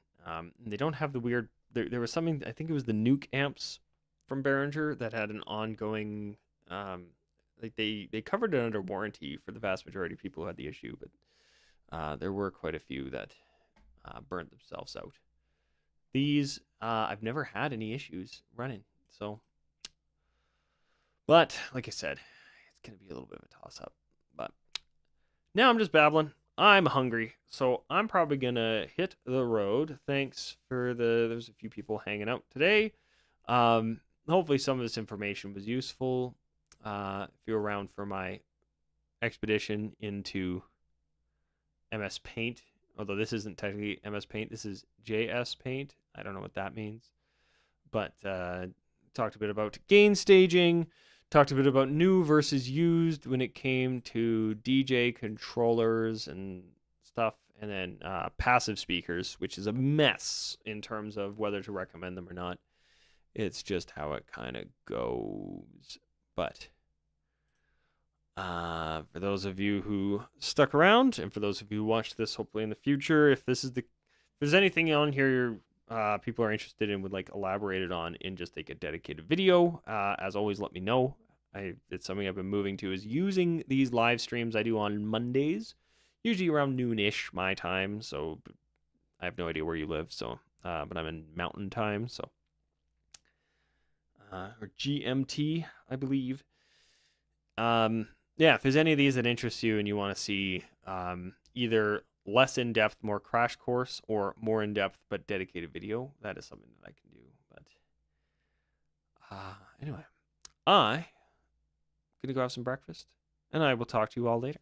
They don't have the weird... There was something, I think it was the Nuke amps from Behringer, that had an ongoing like they covered it under warranty for the vast majority of people who had the issue, but there were quite a few that burned themselves out. These I've never had any issues running, so. But like I said, it's gonna be a little bit of a toss up. But now I'm just babbling. I'm hungry, so I'm probably gonna hit the road. Thanks for there's a few people hanging out today. Hopefully some of this information was useful. If you're around for my expedition into MS Paint, although this isn't technically MS Paint, this is JS Paint. I don't know what that means, but talked a bit about gain staging. Talked a bit about new versus used when it came to DJ controllers and stuff, and then passive speakers, which is a mess in terms of whether to recommend them or not. It's just how it kind of goes. But for those of you who stuck around, and for those of you who watch this hopefully in the future, if there's anything on here people are interested in, would like elaborated on in just like a dedicated video, as always, let me know. It's something I've been moving to, is using these live streams I do on Mondays, usually around noonish my time. So I have no idea where you live, so but I'm in Mountain Time, so or GMT, I believe. Yeah, if there's any of these that interest you and you want to see either less in-depth, more crash course, or more in-depth but dedicated video, that is something that I can do. But anyway, I'm gonna go have some breakfast, and I will talk to you all later.